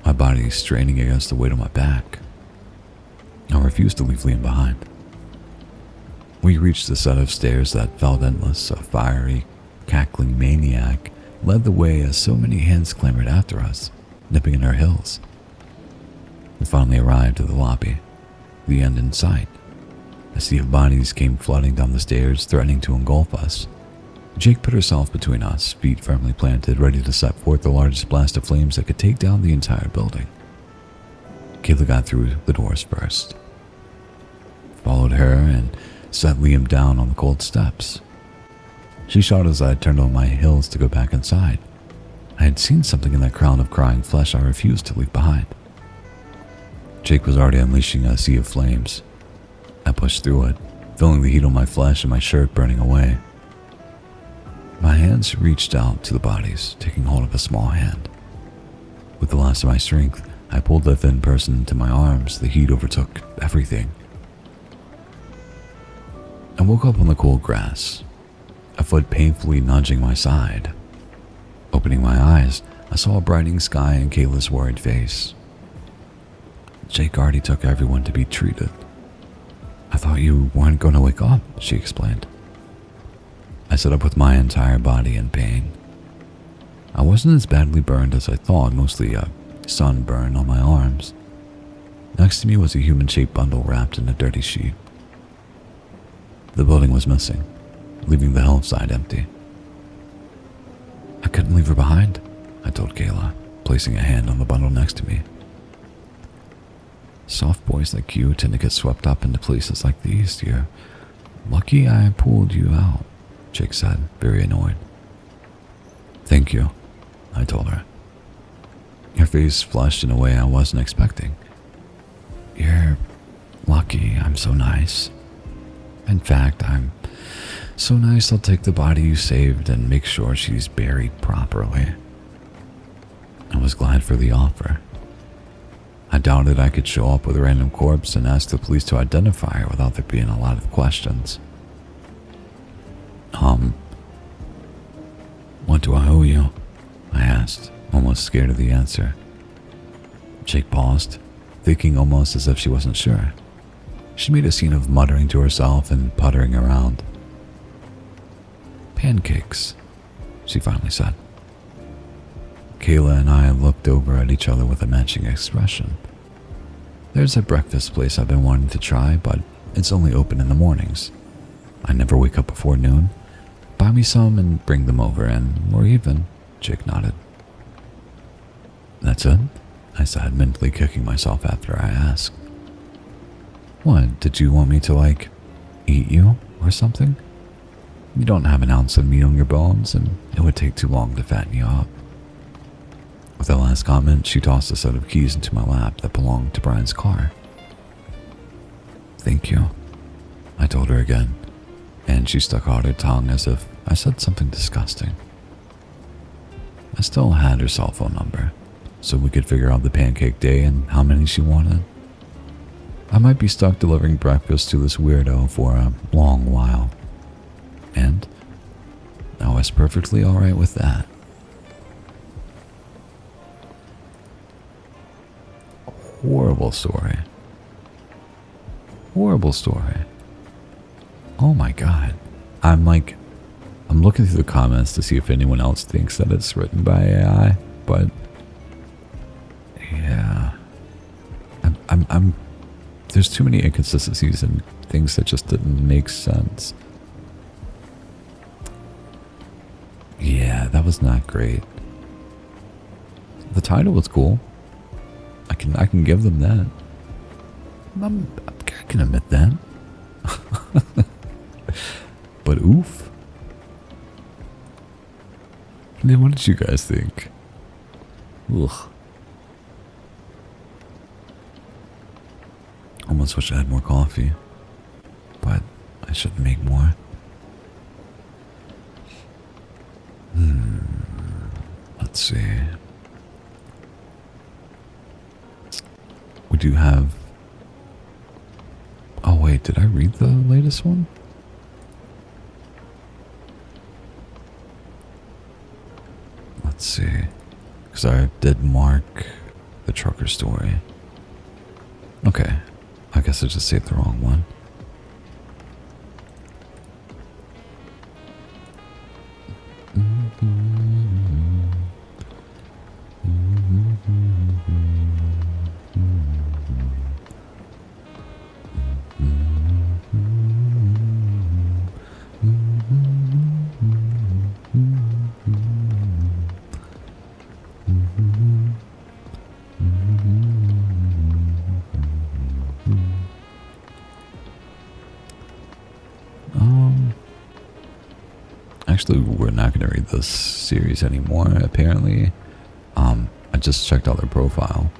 my body straining against the weight on my back. I refused to leave Liam behind. We reached the set of stairs that felt endless. A fiery, cackling maniac led the way as so many hands clamored after us, nipping in our heels. We finally arrived at the lobby, the end in sight. A sea of bodies came flooding down the stairs, threatening to engulf us. Jake put herself between us, feet firmly planted, ready to set forth the largest blast of flames that could take down the entire building. Kayla got through the doors first. Followed her and set Liam down on the cold steps. She shot as I turned on my heels to go back inside. I had seen something in that crowd of crying flesh I refused to leave behind. Jake was already unleashing a sea of flames. I pushed through it, feeling the heat on my flesh and my shirt burning away. My hands reached out to the bodies, taking hold of a small hand. With the last of my strength, I pulled the thin person into my arms. The heat overtook everything. I woke up on the cool grass, a foot painfully nudging my side. Opening my eyes, I saw a brightening sky and Kayla's worried face. Jake already took everyone to be treated. I thought you weren't going to wake up, she explained. I sat up with my entire body in pain. I wasn't as badly burned as I thought, mostly a sunburn on my arms. Next to me was a human-shaped bundle wrapped in a dirty sheet. The building was missing, leaving the hillside empty. I couldn't leave her behind, I told Kayla, placing a hand on the bundle next to me. Soft boys like you tend to get swept up into places like these. You're lucky I pulled you out, Jake said, very annoyed. Thank you, I told her. Her face flushed in a way I wasn't expecting. You're lucky I'm so nice. In fact, I'm so nice I'll take the body you saved and make sure she's buried properly. I was glad for the offer. I doubted I could show up with a random corpse and ask the police to identify her without there being a lot of questions. What do I owe you? I asked, almost scared of the answer. Jake paused, thinking almost as if she wasn't sure. She made a scene of muttering to herself and puttering around. Pancakes, she finally said. Kayla and I looked over at each other with a matching expression. There's a breakfast place I've been wanting to try, but it's only open in the mornings. I never wake up before noon. Buy me some and bring them over, and we're even, Jake nodded. That's it? I said, mentally kicking myself after I asked. What, did you want me to, eat you or something? You don't have an ounce of meat on your bones, and it would take too long to fatten you up. With that last comment, she tossed a set of keys into my lap that belonged to Brian's car. Thank you, I told her again, and she stuck out her tongue as if I said something disgusting. I still had her cell phone number, so we could figure out the pancake day and how many she wanted. I might be stuck delivering breakfast to this weirdo for a long while, and I was perfectly alright with that. Horrible story. Horrible story. Oh my god. I'm looking through the comments to see if anyone else thinks that it's written by AI, but yeah. I'm there's too many inconsistencies and things that just didn't make sense. Yeah, that was not great. The title was cool. I can give them that. I can admit that. But oof. Then what did you guys think? Ugh. Almost wish I had more coffee, but I should make more. Let's see. We do have... Oh wait, did I read the latest one? Let's see. Because I did mark the trucker story. Okay. I guess I just saved the wrong one. Actually, we're not going to read this series anymore, apparently. I just checked out their profile,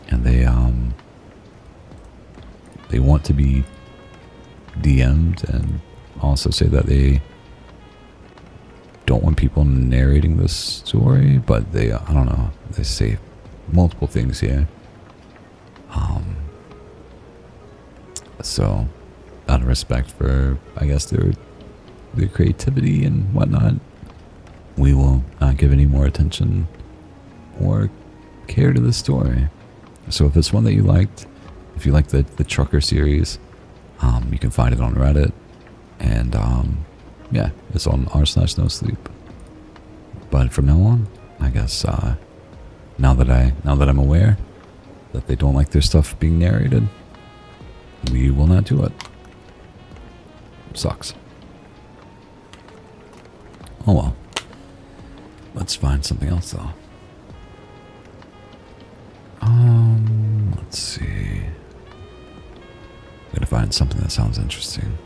and they want to be DM'd, and also say that they don't want people narrating this story, but they, I don't know, they say multiple things here. So, out of respect for, I guess, their creativity and whatnot, we will not give any more attention or care to the story. So if it's one that you liked, if you like the trucker series, you can find it on Reddit, and yeah, it's on r/no sleep. But from now on, I guess now that I'm aware that they don't like their stuff being narrated, we will not do it. Sucks. Oh well. Let's find something else though. Let's see. Gotta find something that sounds interesting.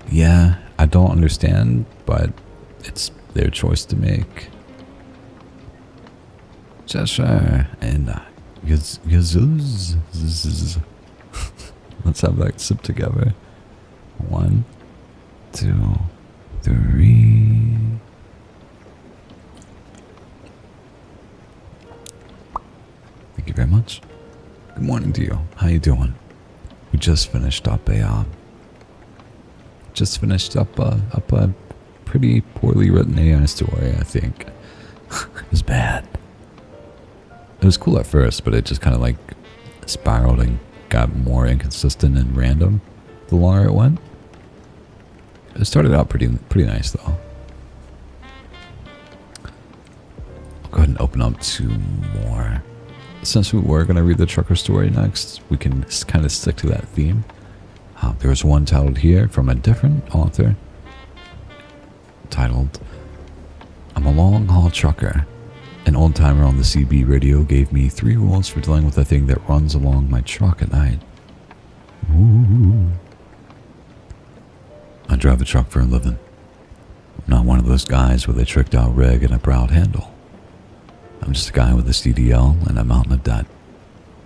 Yeah, I don't understand, but it's their choice to make. Cheshire and Yazuz. Let's have that sip together. 1, 2, 3. Thank you very much. Good morning to you. How you doing? We just finished up a pretty poorly written AI story, I think. It was bad. It was cool at first, but it just kind of like spiraled and got more inconsistent and random the longer it went. It started out pretty nice though. I'll go ahead and open up 2 more. Since we were going to read the trucker story next, we can kind of stick to that theme. There's one titled here from a different author, titled, I'm a long-haul trucker. An old-timer on the CB radio gave me 3 rules for dealing with a thing that runs along my truck at night. Ooh. I drive a truck for a living. I'm not one of those guys with a tricked-out rig and a proud handle. I'm just a guy with a CDL and a mountain of debt,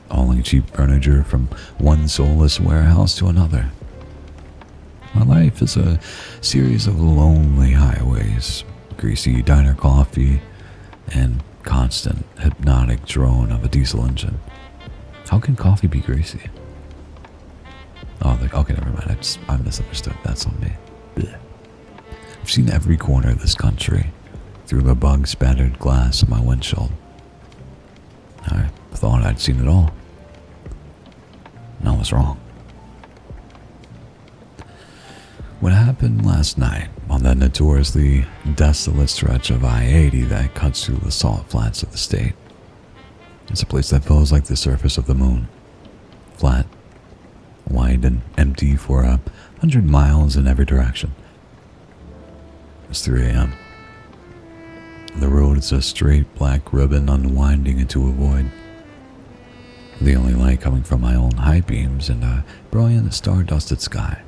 hauling cheap furniture from one soulless warehouse to another. My life is a series of lonely highways, greasy diner coffee, and constant hypnotic drone of a diesel engine. How can coffee be greasy? Oh, okay, never mind. I misunderstood. That's on me. Blech. I've seen every corner of this country through the bug-spattered glass of my windshield. I thought I'd seen it all. And I was wrong. What happened last night on that notoriously desolate stretch of I-80 that cuts through the salt flats of the state? It's a place that feels like the surface of the moon. Flat, wide, and empty for 100 miles in every direction. It's 3 a.m. The road is a straight black ribbon unwinding into a void. The only light coming from my own high beams and a brilliant star-dusted sky.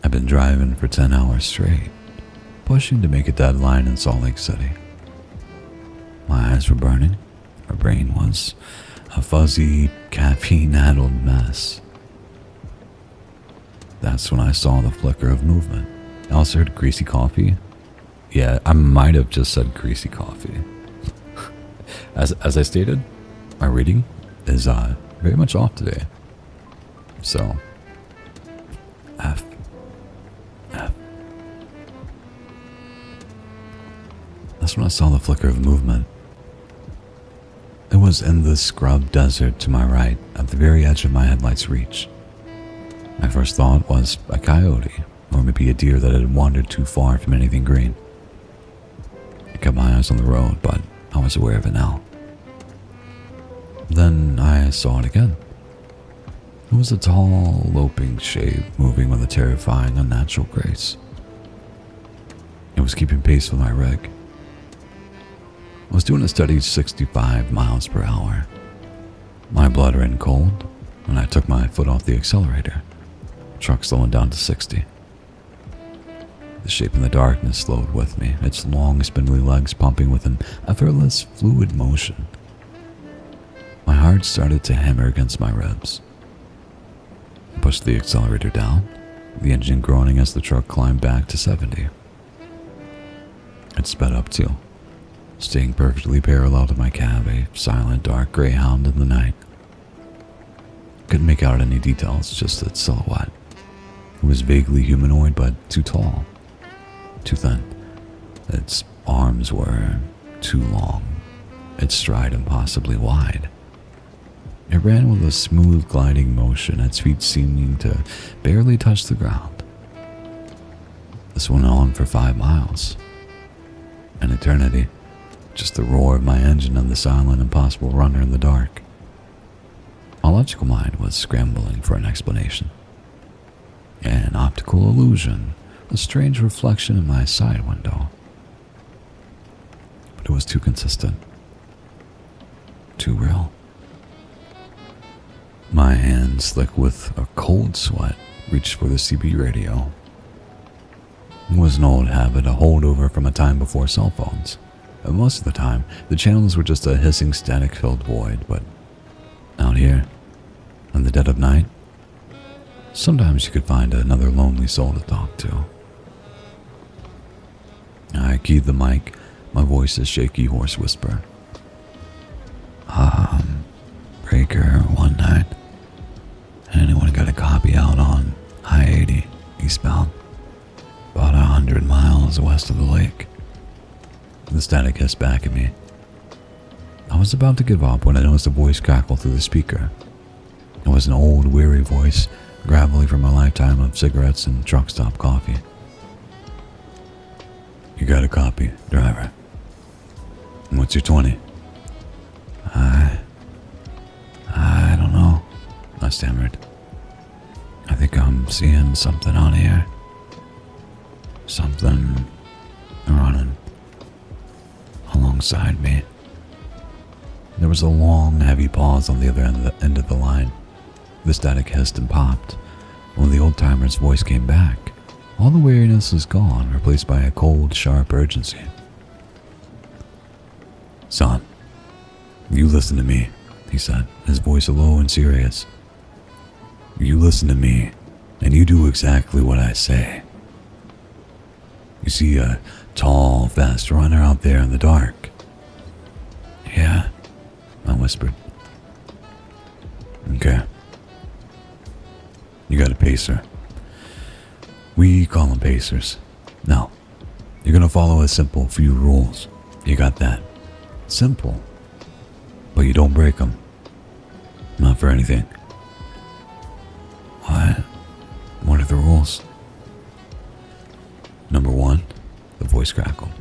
I've been driving for 10 hours straight, pushing to make a deadline in Salt Lake City. My eyes were burning. My brain was a fuzzy, caffeine-addled mess. That's when I saw the flicker of movement. I also heard greasy coffee. Yeah, I might have just said greasy coffee. As I stated, my reading is very much off today. So, F. That's when I saw the flicker of movement. It was in the scrub desert to my right, at the very edge of my headlight's reach. My first thought was a coyote, or maybe a deer that had wandered too far from anything green. I kept my eyes on the road, but I was aware of it now. Then I saw it again. It was a tall, loping shape moving with a terrifying, unnatural grace. It was keeping pace with my rig. I was doing a steady 65 miles per hour. My blood ran cold, and I took my foot off the accelerator, truck slowing down to 60. The shape in the darkness slowed with me, its long, spindly legs pumping with an effortless, fluid motion. My heart started to hammer against my ribs. I pushed the accelerator down, the engine groaning as the truck climbed back to 70. It sped up too, staying perfectly parallel to my cab, a silent, dark greyhound in the night. Couldn't make out any details, just its silhouette. It was vaguely humanoid, but too tall, too thin. Its arms were too long, its stride impossibly wide. It ran with a smooth gliding motion, its feet seeming to barely touch the ground. This went on for 5 miles. An eternity, just the roar of my engine and the silent, impossible runner in the dark. My logical mind was scrambling for an explanation. An optical illusion, a strange reflection in my side window. But it was too consistent. Too real. My hand, slick with a cold sweat, reached for the CB radio. It was an old habit, a holdover from a time before cell phones. And most of the time, the channels were just a hissing, static-filled void, but out here, in the dead of night, sometimes you could find another lonely soul to talk to. I keyed the mic, my voice a shaky, hoarse whisper. Breaker 19. Anyone got a copy out on I-80, eastbound? About 100 miles west of the lake. The static hissed back at me. I was about to give up when I noticed a voice crackle through the speaker. It was an old, weary voice, gravelly from a lifetime of cigarettes and truck stop coffee. You got a copy, driver? What's your 20? I don't know, I stammered. I think I'm seeing something on here. Something running alongside me. There was a long, heavy pause on the other end of the line. The static hissed and popped. When the old-timer's voice came back, all the weariness was gone, replaced by a cold, sharp urgency. Son, you listen to me, he said, his voice low and serious. You listen to me, and you do exactly what I say. You see a tall, fast runner out there in the dark? Yeah, I whispered. Okay. You got a pacer. We call them pacers. Now, you're gonna follow a simple few rules. You got that? Simple. But you don't break them. Not for anything. What? What are the rules? Number 1, the voice crackled.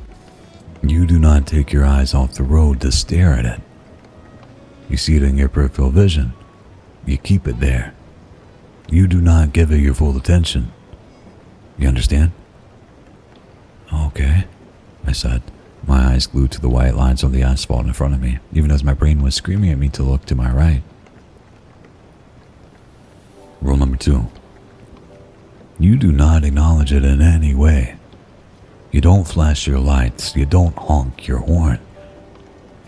You do not take your eyes off the road to stare at it. You see it in your peripheral vision. You keep it there. You do not give it your full attention. You understand? Okay, I said, my eyes glued to the white lines on the asphalt in front of me, even as my brain was screaming at me to look to my right. Rule number 2. You do not acknowledge it in any way. You don't flash your lights. You don't honk your horn.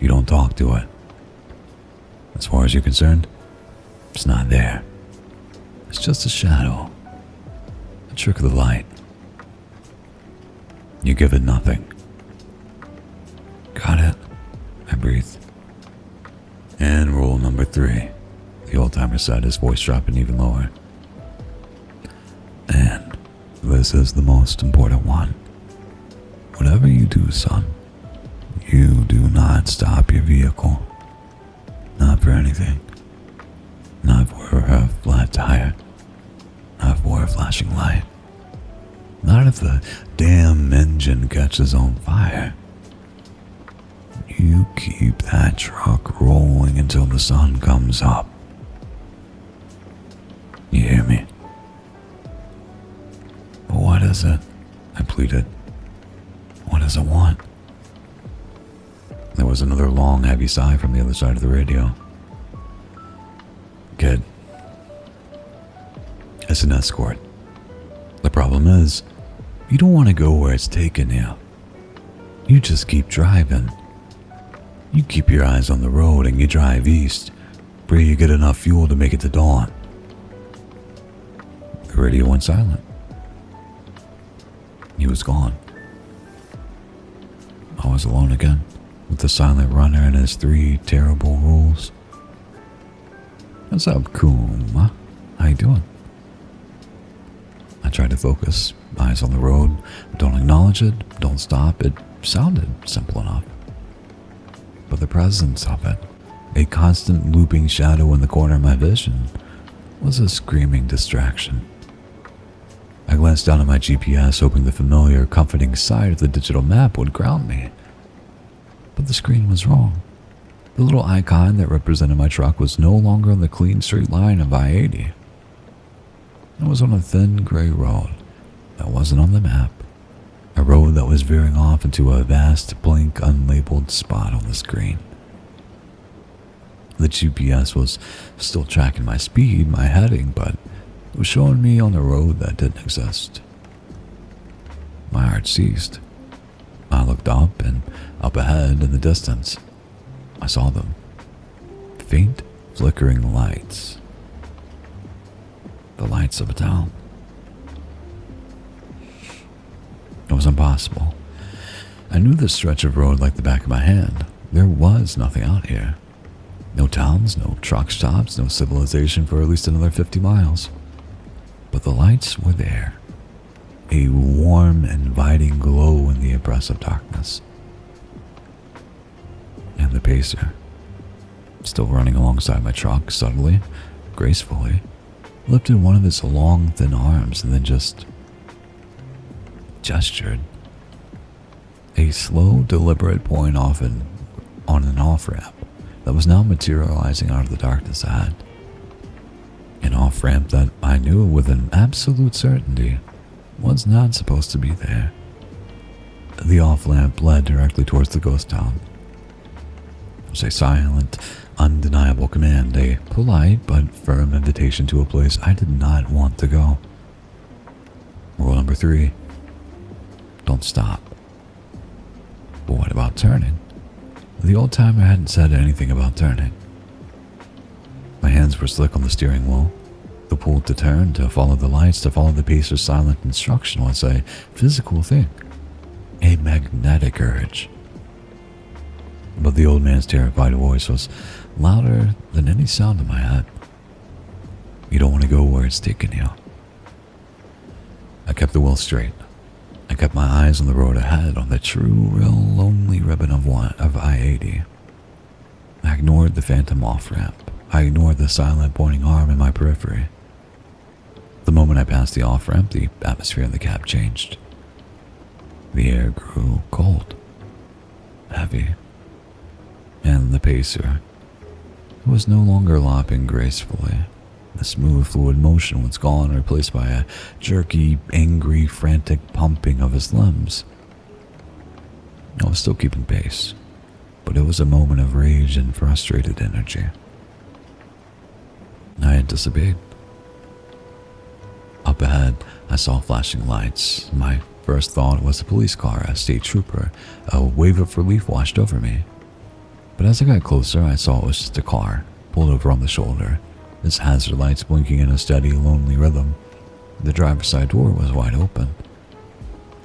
You don't talk to it. As far as you're concerned, it's not there. It's just a shadow. A trick of the light. You give it nothing. Got it? I breathed. And rule number 3, the old-timer said, his voice dropping even lower. And this is the most important one. Whatever you do, son, you do not stop your vehicle. Not for anything. Not for a flat tire. Not for a flashing light. Not if the damn engine catches on fire. You keep that truck rolling until the sun comes up. You hear me? But what is it? I pleaded. What does it want? There was another long, heavy sigh from the other side of the radio. Kid, it's an escort. The problem is, you don't want to go where it's taking you. You just keep driving. You keep your eyes on the road and you drive east. Pray you get enough fuel to make it to dawn. The radio went silent. He was gone. I was alone again, with the silent runner and his 3 terrible rules. What's up, Coom? How you doing? I tried to focus, eyes on the road. Don't acknowledge it, don't stop. It sounded simple enough. But the presence of it, a constant looping shadow in the corner of my vision, was a screaming distraction. I glanced down at my GPS, hoping the familiar, comforting sight of the digital map would ground me. But the screen was wrong. The little icon that represented my truck was no longer on the clean straight line of I-80. It was on a thin gray road that wasn't on the map, a road that was veering off into a vast, blank, unlabeled spot on the screen. The GPS was still tracking my speed, my heading, but it was showing me on a road that didn't exist. My heart ceased. I looked up, and up ahead in the distance, I saw them. Faint, flickering lights. The lights of a town. It was impossible. I knew this stretch of road like the back of my hand. There was nothing out here. No towns, no truck stops, no civilization for at least another 50 miles. But the lights were there. A warm, inviting glow in the oppressive darkness. And the pacer, still running alongside my truck, subtly, gracefully, lifted one of his long, thin arms and then just gestured. A slow, deliberate point on an off-ramp that was now materializing out of the darkness ahead. An off-ramp that I knew with an absolute certainty was not supposed to be there. The off-ramp led directly towards the ghost town. It was a silent, undeniable command, a polite but firm invitation to a place I did not want to go. Rule number 3, don't stop. But what about turning? The old timer hadn't said anything about turning. My hands were slick on the steering wheel. The pull to turn, to follow the lights, to follow the pacer's silent instruction was a physical thing, a magnetic urge. But the old man's terrified voice was louder than any sound in my head. You don't want to go where it's taking you. I kept the wheel straight. I kept my eyes on the road ahead, on the true, real, lonely ribbon of I-80. I ignored the phantom off-ramp. I ignored the silent pointing arm in my periphery. The moment I passed the off-ramp, the atmosphere in the cab changed. The air grew cold, heavy, and the pacer, who was no longer lopping gracefully. The smooth, fluid motion was gone, replaced by a jerky, angry, frantic pumping of his limbs. I was still keeping pace, but it was a moment of rage and frustrated energy. I had disobeyed. Up ahead, I saw flashing lights. My first thought was a police car, a state trooper. A wave of relief washed over me. But as I got closer, I saw it was just a car, pulled over on the shoulder, its hazard lights blinking in a steady, lonely rhythm. The driver's side door was wide open.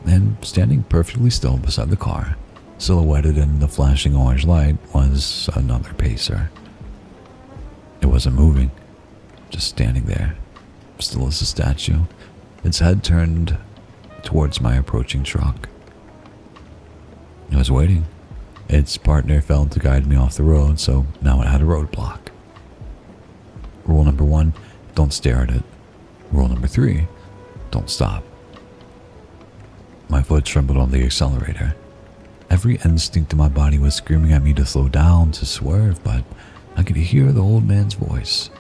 And standing perfectly still beside the car, silhouetted in the flashing orange light, was another pacer. It wasn't moving, just standing there, still as a statue, its head turned towards my approaching truck. It was waiting. Its partner failed to guide me off the road, so now it had a roadblock. Rule number 1, don't stare at it. Rule number 3, don't stop. My foot trembled on the accelerator. Every instinct in my body was screaming at me to slow down, to swerve, but I could hear the old man's voice.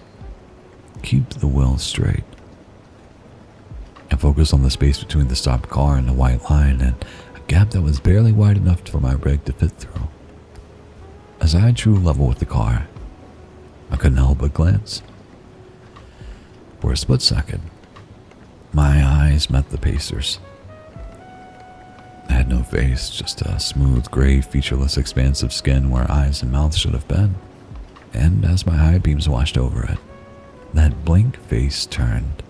Keep the wheel straight. I focused on the space between the stopped car and the white line, and a gap that was barely wide enough for my brake to fit through. As I drew level with the car, I couldn't help but glance. For a split second, my eyes met the pacer's. I had no face, just a smooth, gray, featureless expanse of skin where eyes and mouth should have been. And as my high beams washed over it, that blank face turned,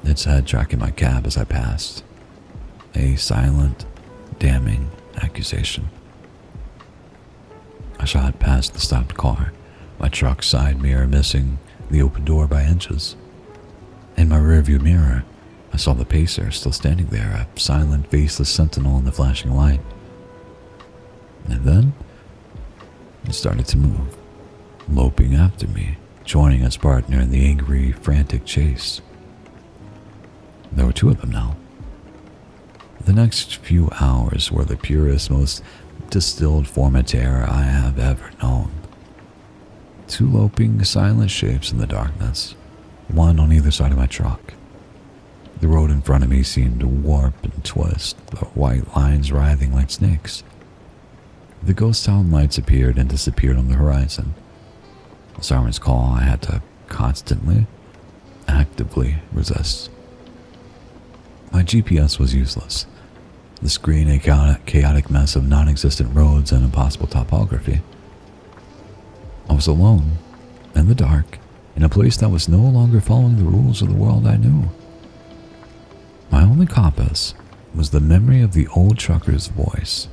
its head tracking my cab as I passed. A silent, damning accusation. I shot past the stopped car, my truck's side mirror missing the open door by inches. In my rearview mirror, I saw the pacer still standing there, a silent, faceless sentinel in the flashing light. And then, he started to move, loping after me, joining his partner in the angry, frantic chase. There were two of them now. The next few hours were the purest, most distilled form of terror I have ever known. Two loping, silent shapes in the darkness, one on either side of my truck. The road in front of me seemed to warp and twist, the white lines writhing like snakes. The ghost town lights appeared and disappeared on the horizon. The siren's call I had to constantly, actively resist. My GPS was useless. The screen a chaotic mess of non-existent roads and impossible topography. I was alone, in the dark, in a place that was no longer following the rules of the world I knew. My only compass was the memory of the old trucker's voice.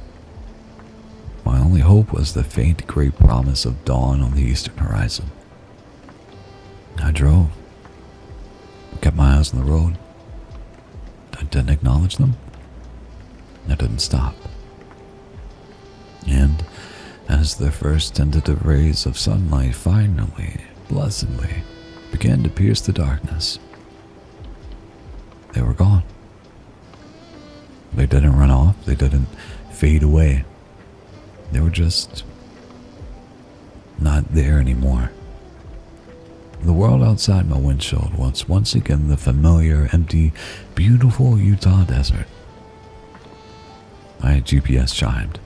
My only hope was the faint gray promise of dawn on the eastern horizon. I drove, kept my eyes on the road. I didn't acknowledge them. I didn't stop. And as the first tentative rays of sunlight finally, blessedly, began to pierce the darkness, they were gone. They didn't run off. They didn't fade away. They were just not there anymore. The world outside my windshield was once again the familiar, empty, beautiful Utah desert. My GPS chimed,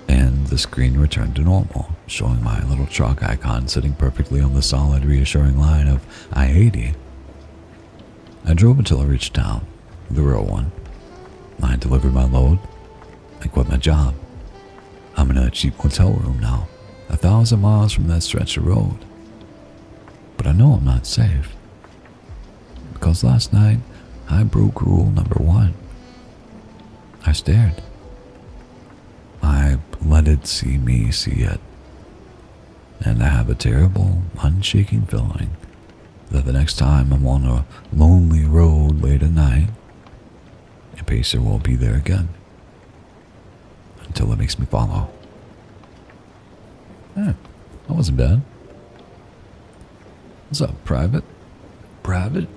and the screen returned to normal, showing my little truck icon sitting perfectly on the solid, reassuring line of I-80. I drove until I reached town, the real one. I delivered my load. I quit my job. I'm in a cheap hotel room now, 1,000 miles from that stretch of road. But I know I'm not safe. Because last night, I broke rule number 1. I stared. I let it see me see it. And I have a terrible, unshaking feeling that the next time I'm on a lonely road late at night, a pacer will be there again. Until it makes me follow. That wasn't bad. What's up, Private? Private?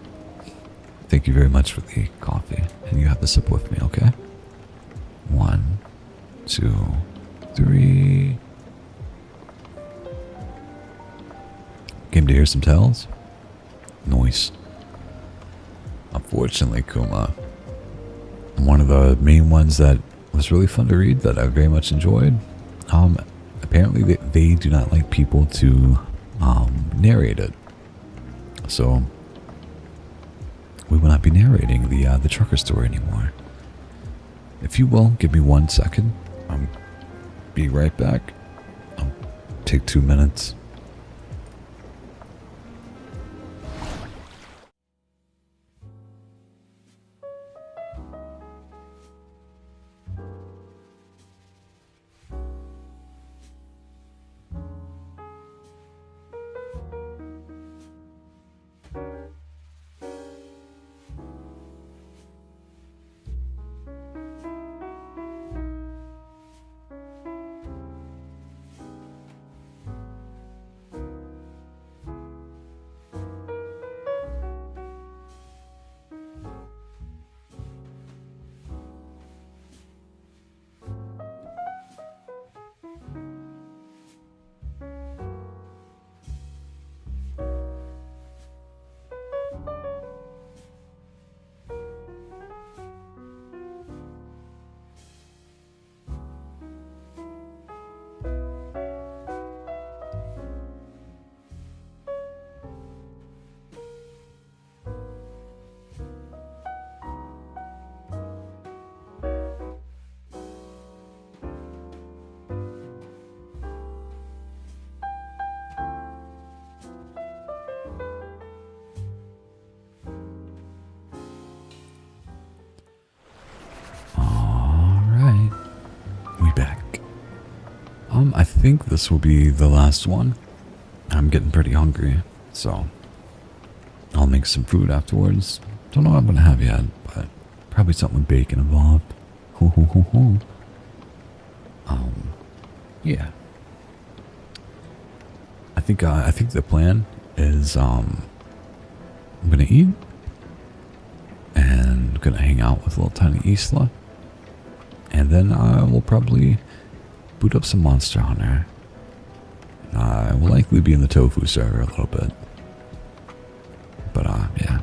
Thank you very much for the coffee. And you have to sip with me, okay? 1, 2, 3. Came to hear some tales? Noise. Unfortunately, Kuma, one of the main ones that was really fun to read that I very much enjoyed. Apparently they do not like people to narrate it. So we will not be narrating the trucker story anymore. If you will, give me 1 second. I'll be right back. I'll take 2 minutes. think this will be the last one. I'm getting pretty hungry, so I'll make some food afterwards. Don't know what I'm gonna have yet, but probably something with bacon involved. Ho ho ho ho. Yeah. I think the plan is I'm gonna eat and gonna hang out with little tiny Isla, and then we'll probably boot up some Monster Hunter. I will likely be in the tofu server a little bit, but yeah,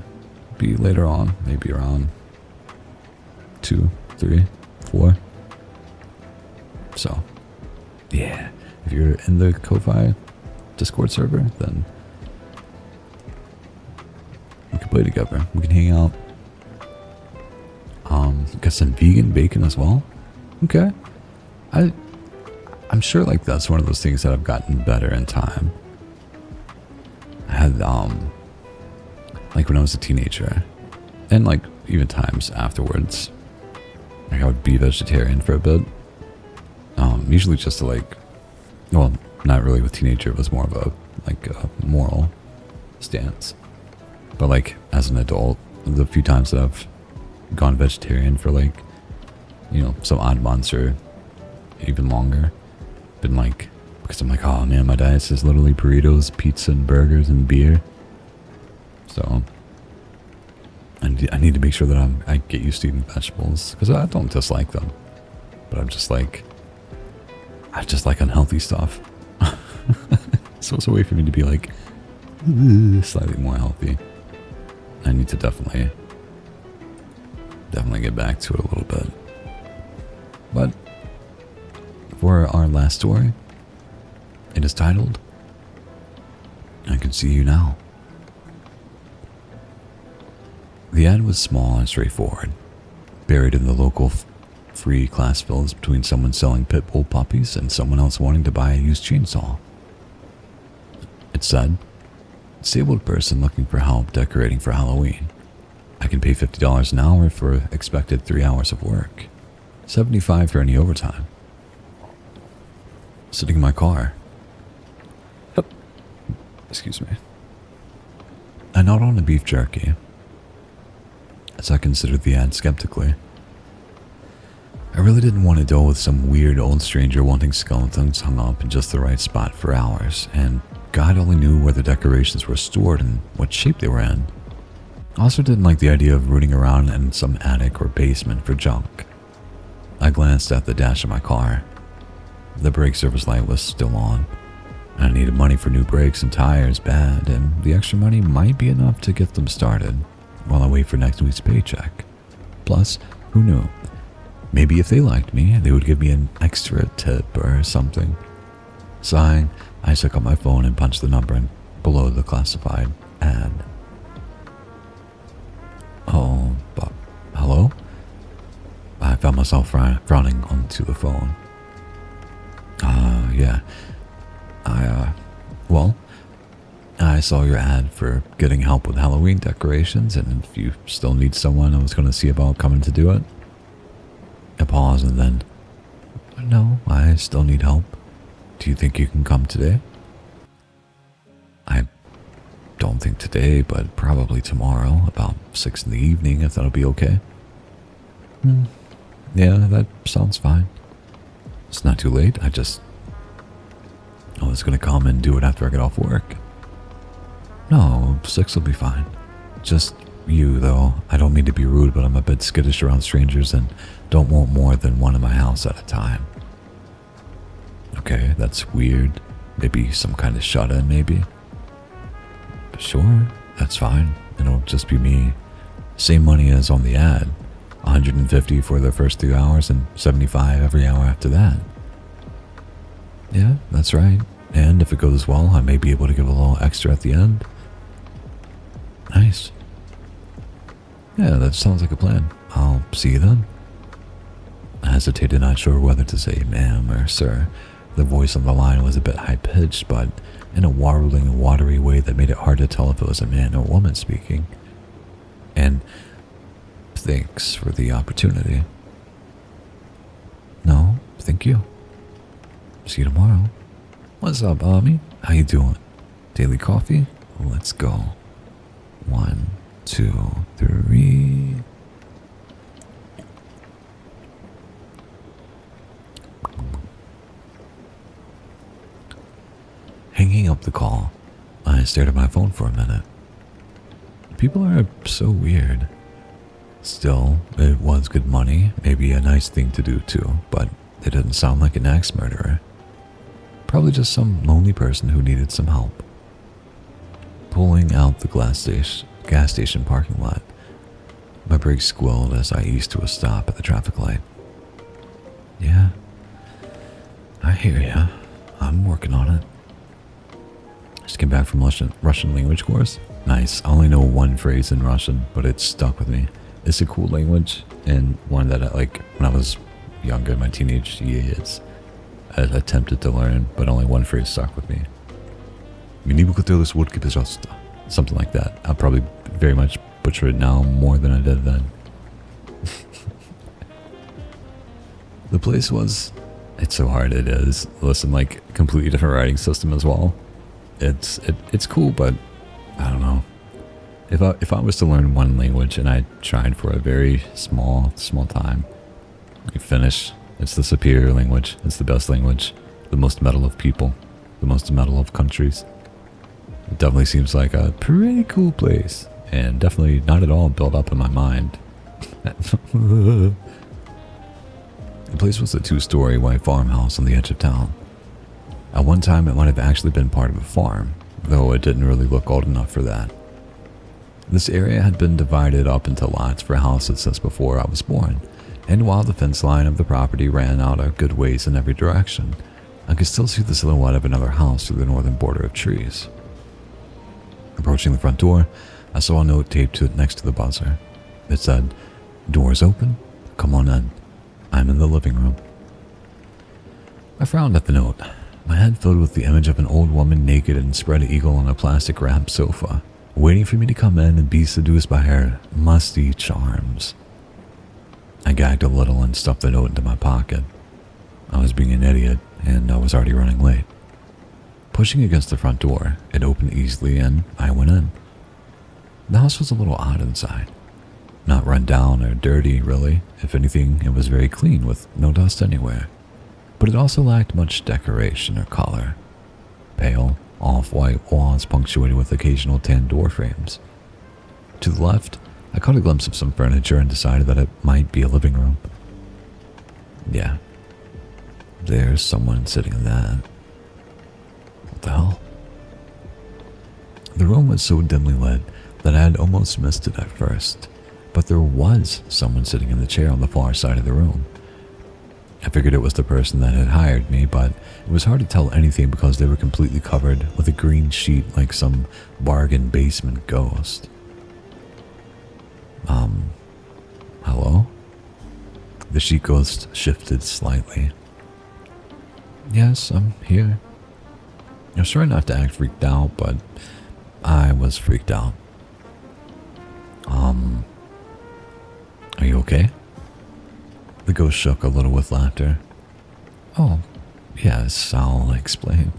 be later on, maybe around 2, 3, 4. So yeah, if you're in the Ko-Fi Discord server, then we can play together. We can hang out. Got some vegan bacon as well. Okay. I'm sure like that's one of those things that I've gotten better in time. I had like when I was a teenager, and like even times afterwards, like I would be vegetarian for a bit. Usually just to like, well, not really with teenager. It was more of a like a moral stance. But like as an adult, the few times that I've gone vegetarian for like, you know, some odd months or even longer, been like, because I'm like, oh man, my diet is literally burritos, pizza, and burgers and beer. So I need to make sure that I get used to eating vegetables, because I don't dislike them, but I just like unhealthy stuff. So it's a way for me to be like slightly more healthy. I need to definitely get back to it a little bit. But for our last story, it is titled, I Can See You Now. The ad was small and straightforward, buried in the local free class fields between someone selling pit bull puppies and someone else wanting to buy a used chainsaw. It said, disabled person looking for help decorating for Halloween. I can pay $50 an hour for expected 3 hours of work. $75 for any overtime. Sitting in my car. Excuse me. I gnawed on the beef jerky, as I considered the ad skeptically. I really didn't want to deal with some weird old stranger wanting skeletons hung up in just the right spot for hours, and God only knew where the decorations were stored and what shape they were in. I also didn't like the idea of rooting around in some attic or basement for junk. I glanced at the dash of my car. The brake service light was still on. I needed money for new brakes and tires bad, and the extra money might be enough to get them started while I wait for next week's paycheck. Plus, who knew? Maybe if they liked me, they would give me an extra tip or something. Sighing, I took out my phone and punched the number below the classified ad. Oh, but hello? I found myself frowning onto the phone. Yeah. Well, I saw your ad for getting help with Halloween decorations, and if you still need someone, I was going to see about coming to do it. A pause and then, no, I still need help. Do you think you can come today? I don't think today, but probably tomorrow, about 6 in the evening, if that'll be okay. Yeah, that sounds fine. It's not too late. I was gonna come and do it after I get off work. No, 6 will be fine. Just you, though. I don't mean to be rude, but I'm a bit skittish around strangers and don't want more than one in my house at a time. Okay, that's weird. Maybe some kind of shut-in, maybe? Sure, that's fine. It'll just be me. Same money as on the ad. $150 for the first 2 hours and $75 every hour after that. Yeah, that's right. And if it goes well, I may be able to give a little extra at the end. Nice. Yeah, that sounds like a plan. I'll see you then. I hesitated, not sure whether to say ma'am or sir. The voice on the line was a bit high-pitched, but in a warbling, watery way that made it hard to tell if it was a man or woman speaking. And thanks for the opportunity. No, thank you. See you tomorrow. What's up, Bobby? How you doing? Daily coffee? Let's go. 1, 2, 3. Hanging up the call, I stared at my phone for a minute. People are so weird. Still, it was good money, maybe a nice thing to do too, but it didn't sound like an axe murderer. Probably just some lonely person who needed some help. Pulling out the gas station parking lot, my brakes squealed as I eased to a stop at the traffic light. Yeah, I hear ya. I'm working on it. Just came back from Russian language course. Nice. I only know one phrase in Russian, but it stuck with me. It's a cool language, and one that when I was younger, in my teenage years, I attempted to learn, but only one phrase stuck with me. Something like that. I'll probably very much butcher it now more than I did then. The place was... It's so hard, it is. Listen, completely different writing system as well. It's cool, but I don't know. If I was to learn one language and I tried for a very small time, Finnish, it's the superior language. It's the best language. The most metal of people. The most metal of countries. It definitely seems like a pretty cool place, and definitely not at all built up in my mind. The place was a 2-story white farmhouse on the edge of town. At one time, it might have actually been part of a farm, though it didn't really look old enough for that. This area had been divided up into lots for houses since before I was born, and while the fence line of the property ran out a good ways in every direction, I could still see the silhouette of another house through the northern border of trees. Approaching the front door, I saw a note taped to it next to the buzzer. It said, "Doors open, come on in. I'm in the living room." I frowned at the note, my head filled with the image of an old woman naked and spread eagle on a plastic-wrapped sofa, waiting for me to come in and be seduced by her musty charms. I gagged a little and stuffed the note into my pocket. I was being an idiot, and I was already running late. Pushing against the front door, it opened easily and I went in. The house was a little odd inside. Not run down or dirty, really. If anything, it was very clean with no dust anywhere. But it also lacked much decoration or color. Pale, off-white walls punctuated with occasional tan door frames. To the left, I caught a glimpse of some furniture and decided that it might be a living room. Yeah, there's someone sitting in that. What the hell? The room was so dimly lit that I had almost missed it at first, but there was someone sitting in the chair on the far side of the room. I figured it was the person that had hired me, but it was hard to tell anything because they were completely covered with a green sheet like some bargain basement ghost. Hello? The sheet ghost shifted slightly. Yes, I'm here. I was trying not to act freaked out, but I was freaked out. Are you okay? The ghost shook a little with laughter. Oh, yes, I'll explain.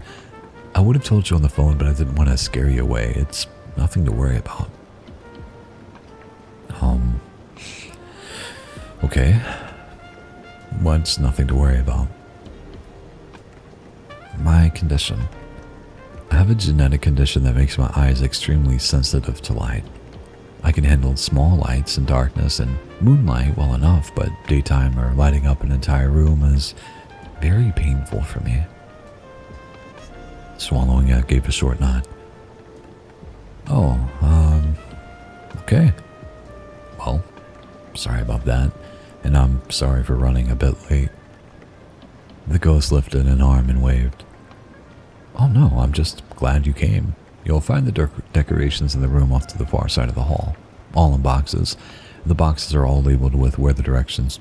I would have told you on the phone, but I didn't want to scare you away. It's nothing to worry about. Okay. What's nothing to worry about? My condition. I have a genetic condition that makes my eyes extremely sensitive to light. I can handle small lights and darkness and moonlight well enough, but daytime or lighting up an entire room is very painful for me. Swallowing, I gave a short nod. Oh, okay. Well, sorry about that, and I'm sorry for running a bit late. The ghost lifted an arm and waved. Oh no, I'm just glad you came. You'll find the decorations in the room off to the far side of the hall, all in boxes. The boxes are all labeled with where the decorations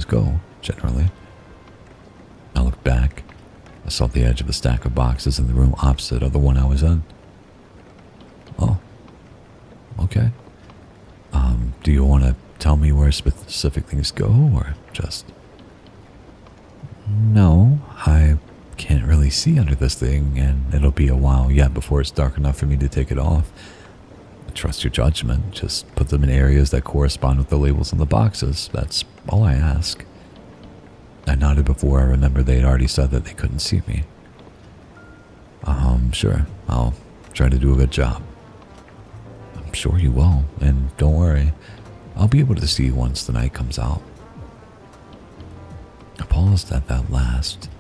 go, generally. I looked back. I saw the edge of a stack of boxes in the room opposite of the one I was in. Oh, okay. Do you want to tell me where specific things go, or just... No, I can't really see under this thing, and it'll be a while yet before it's dark enough for me to take it off. Trust your judgment. Just put them in areas that correspond with the labels on the boxes. That's all I ask. I nodded before I remembered they had already said that they couldn't see me. Sure. I'll try to do a good job. I'm sure you will, and don't worry. I'll be able to see you once the night comes out. I paused at that last.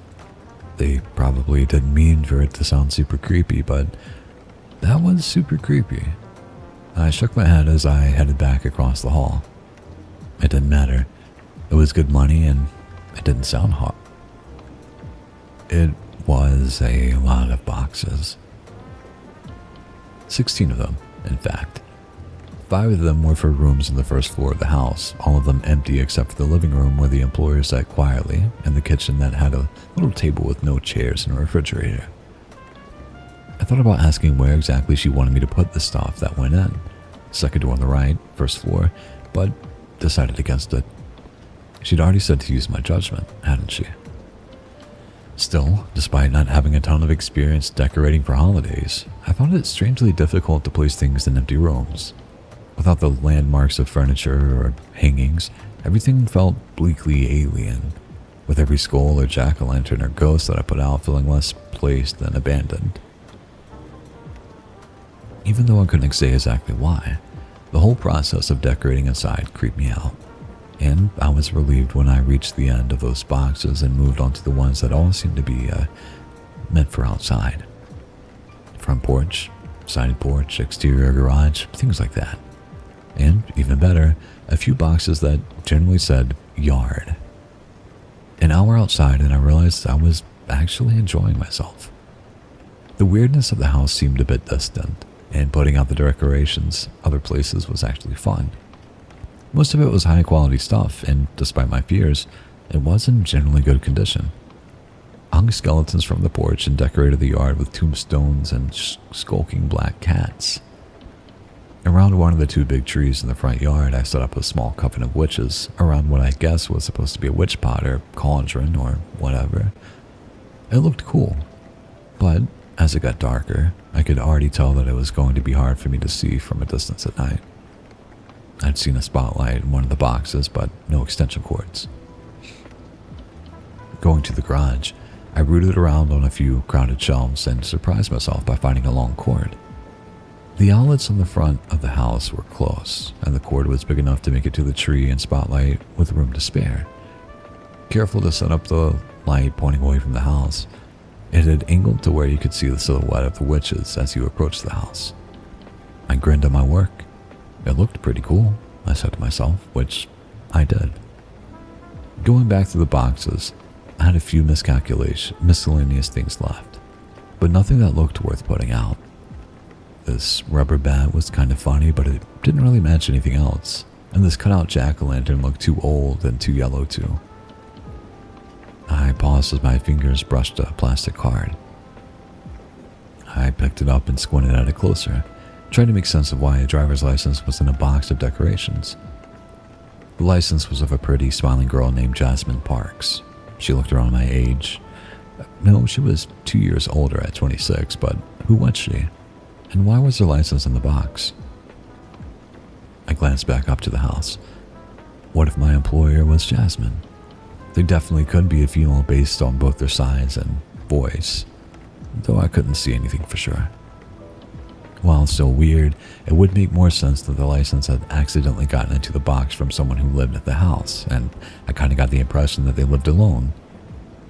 They probably didn't mean for it to sound super creepy, but that was super creepy. I shook my head as I headed back across the hall. It didn't matter. It was good money and it didn't sound hot. It was a lot of boxes. 16 of them, in fact. 5 of them were for rooms on the first floor of the house, all of them empty except for the living room where the employer sat quietly, and the kitchen that had a little table with no chairs and a refrigerator. I thought about asking where exactly she wanted me to put the stuff that went in. Second door on the right, first floor, but decided against it. She'd already said to use my judgment, hadn't she? Still, despite not having a ton of experience decorating for holidays, I found it strangely difficult to place things in empty rooms. Without the landmarks of furniture or hangings, everything felt bleakly alien, with every skull or jack-o'-lantern or ghost that I put out feeling less placed than abandoned. Even though I couldn't say exactly why, the whole process of decorating inside creeped me out, and I was relieved when I reached the end of those boxes and moved on to the ones that all seemed to be meant for outside. Front porch, side porch, exterior garage, things like that. And, even better, a few boxes that generally said yard. An hour outside and I realized I was actually enjoying myself. The weirdness of the house seemed a bit distant, and putting out the decorations other places was actually fun. Most of it was high quality stuff, and despite my fears, it was in generally good condition. I hung skeletons from the porch and decorated the yard with tombstones and skulking black cats. Around one of the 2 big trees in the front yard, I set up a small coven of witches around what I guess was supposed to be a witch pot or cauldron or whatever. It looked cool, but as it got darker, I could already tell that it was going to be hard for me to see from a distance at night. I'd seen a spotlight in one of the boxes, but no extension cords. Going to the garage, I rooted around on a few crowded shelves and surprised myself by finding a long cord. The outlets on the front of the house were close, and the cord was big enough to make it to the tree and spotlight with room to spare. Careful to set up the light pointing away from the house, it had angled to where you could see the silhouette of the witches as you approached the house. I grinned at my work. It looked pretty cool, I said to myself, which I did. Going back to the boxes, I had a few miscellaneous things left, but nothing that looked worth putting out. This rubber bat was kind of funny, but it didn't really match anything else, and this cutout jack-o'-lantern looked too old and too yellow too. I paused as my fingers brushed a plastic card. I picked it up and squinted at it closer, trying to make sense of why a driver's license was in a box of decorations. The license was of a pretty, smiling girl named Jasmine Parks. She looked around my age. No, she was 2 years older at 26, but who was she? And why was her license in the box? I glanced back up to the house. What if my employer was Jasmine? There definitely could be a female based on both their size and voice, though I couldn't see anything for sure. While still weird, it would make more sense that the license had accidentally gotten into the box from someone who lived at the house, and I kind of got the impression that they lived alone.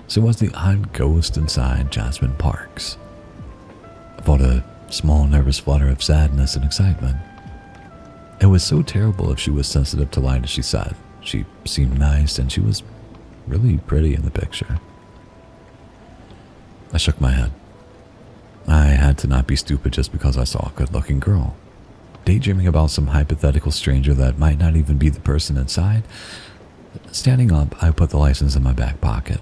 So was the odd ghost inside Jasmine Parks? I felt a small nervous flutter of sadness and excitement. It was so terrible if she was sensitive to light as she said. She seemed nice and she was really pretty in the picture. I shook my head. I had to not be stupid just because I saw a good-looking girl. Daydreaming about some hypothetical stranger that might not even be the person inside. Standing up, I put the license in my back pocket.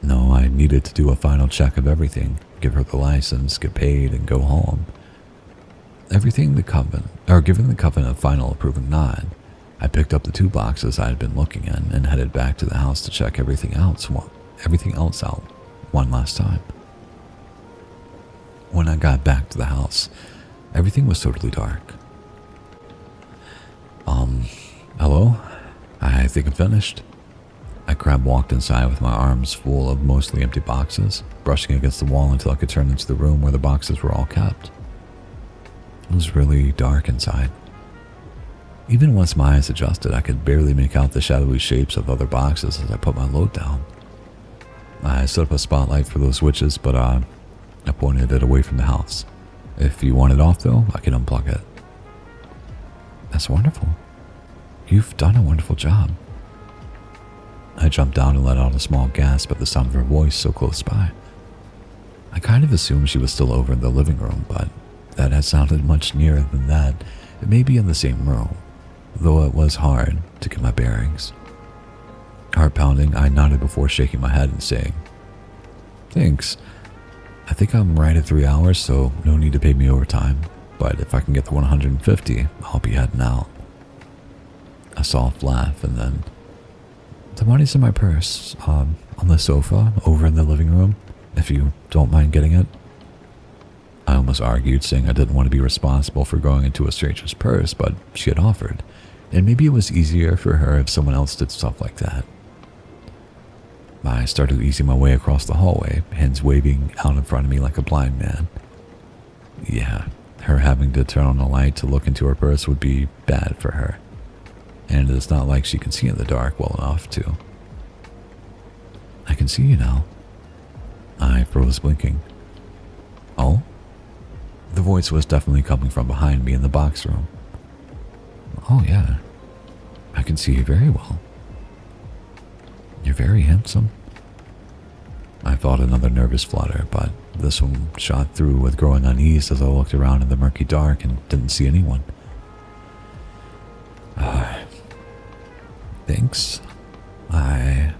No, I needed to do a final check of everything, give her the license, get paid, and go home. Giving the coven a final approving nod, I picked up the 2 boxes I had been looking in and headed back to the house to check everything else out one last time. When I got back to the house, everything was totally dark. Hello? I think I'm finished. I crab walked inside with my arms full of mostly empty boxes, brushing against the wall until I could turn into the room where the boxes were all kept. It was really dark inside. Even once my eyes adjusted, I could barely make out the shadowy shapes of other boxes as I put my load down. I set up a spotlight for those switches, but I pointed it away from the house. If you want it off, though, I can unplug it. That's wonderful. You've done a wonderful job. I jumped down and let out a small gasp at the sound of her voice so close by. I kind of assumed she was still over in the living room, but that had sounded much nearer than that. It may be in the same room, though it was hard to get my bearings. Heart pounding, I nodded before shaking my head and saying, "Thanks. I think I'm right at 3 hours, so no need to pay me overtime, but if I can get the 150, I'll be heading out." A soft laugh, and then, "The money's in my purse, on the sofa over in the living room, if you don't mind getting it." I almost argued, saying I didn't want to be responsible for going into a stranger's purse, but she had offered, and maybe it was easier for her if someone else did stuff like that. I started easing my way across the hallway, hands waving out in front of me like a blind man. Yeah, her having to turn on a light to look into her purse would be bad for her, and it's not like she can see in the dark well enough to. "I can see you now." I froze, blinking. "Oh?" The voice was definitely coming from behind me in the box room. "Oh yeah, I can see you very well. You're very handsome." I felt another nervous flutter, but this one shot through with growing unease as I looked around in the murky dark and didn't see anyone. "Thanks. I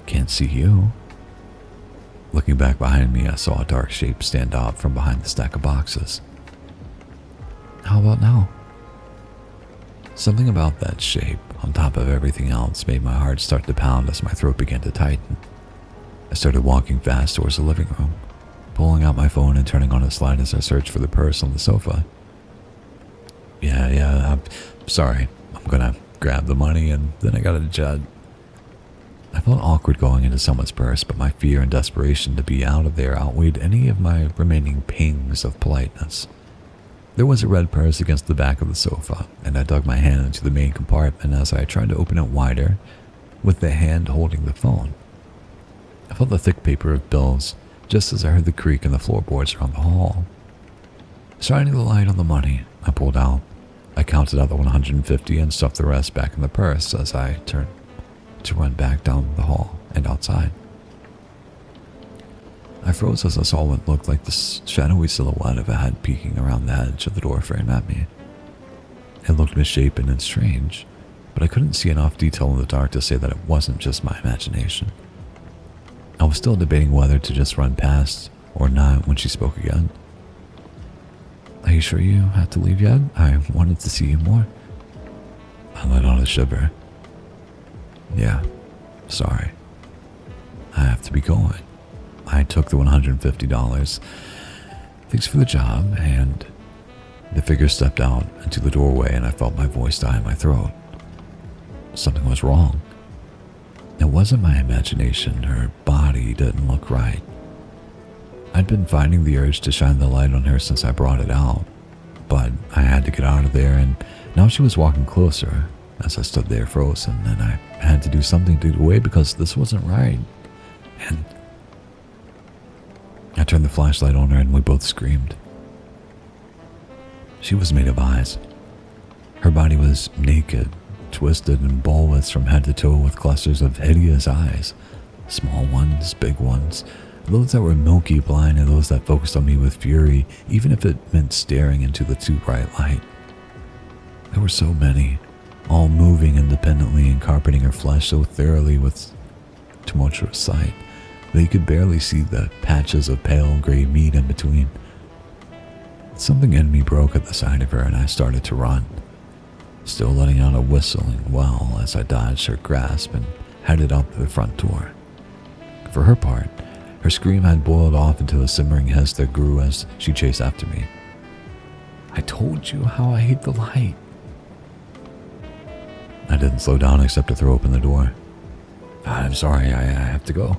can't see you." Looking back behind me, I saw a dark shape stand up from behind the stack of boxes. "How about now?" Something about that shape, on top of everything else, made my heart start to pound as my throat began to tighten. I started walking fast towards the living room, pulling out my phone and turning on its light as I searched for the purse on the sofa. Yeah, I'm sorry. I'm gonna grab the money and then I gotta jet. I felt awkward going into someone's purse, but my fear and desperation to be out of there outweighed any of my remaining pangs of politeness. There was a red purse against the back of the sofa, and I dug my hand into the main compartment as I tried to open it wider with the hand holding the phone. I felt the thick paper of bills just as I heard the creak in the floorboards around the hall. Shining the light on the money, I pulled out. I counted out the 150 and stuffed the rest back in the purse as I turned to run back down the hall and outside. I froze as I saw what looked like the shadowy silhouette of a head peeking around the edge of the door frame at me. It looked misshapen and strange, but I couldn't see enough detail in the dark to say that it wasn't just my imagination. I was still debating whether to just run past or not when she spoke again. "Are you sure you have to leave yet? I wanted to see you more." I let out a shiver. "Yeah, sorry. I have to be going." I took the $150. "Thanks for the job," and the figure stepped out into the doorway and I felt my voice die in my throat. Something was wrong. It wasn't my imagination. Her body didn't look right. I'd been fighting the urge to shine the light on her since I brought it out, but I had to get out of there, and now she was walking closer as I stood there frozen, and I had to do something to get away because this wasn't right. And I turned the flashlight on her and we both screamed. She was made of eyes. Her body was naked, twisted and bulbous from head to toe with clusters of hideous eyes. Small ones, big ones, those that were milky blind and those that focused on me with fury, even if it meant staring into the too bright light. There were so many, all moving independently and carpeting her flesh so thoroughly with tumultuous sight that you could barely see the patches of pale gray meat in between. Something in me broke at the sight of her and I started to run, still letting out a whistling wail as I dodged her grasp and headed out the front door. For her part, her scream had boiled off into a simmering hiss that grew as she chased after me. "I told you how I hate the light." I didn't slow down except to throw open the door. "I'm sorry, I have to go."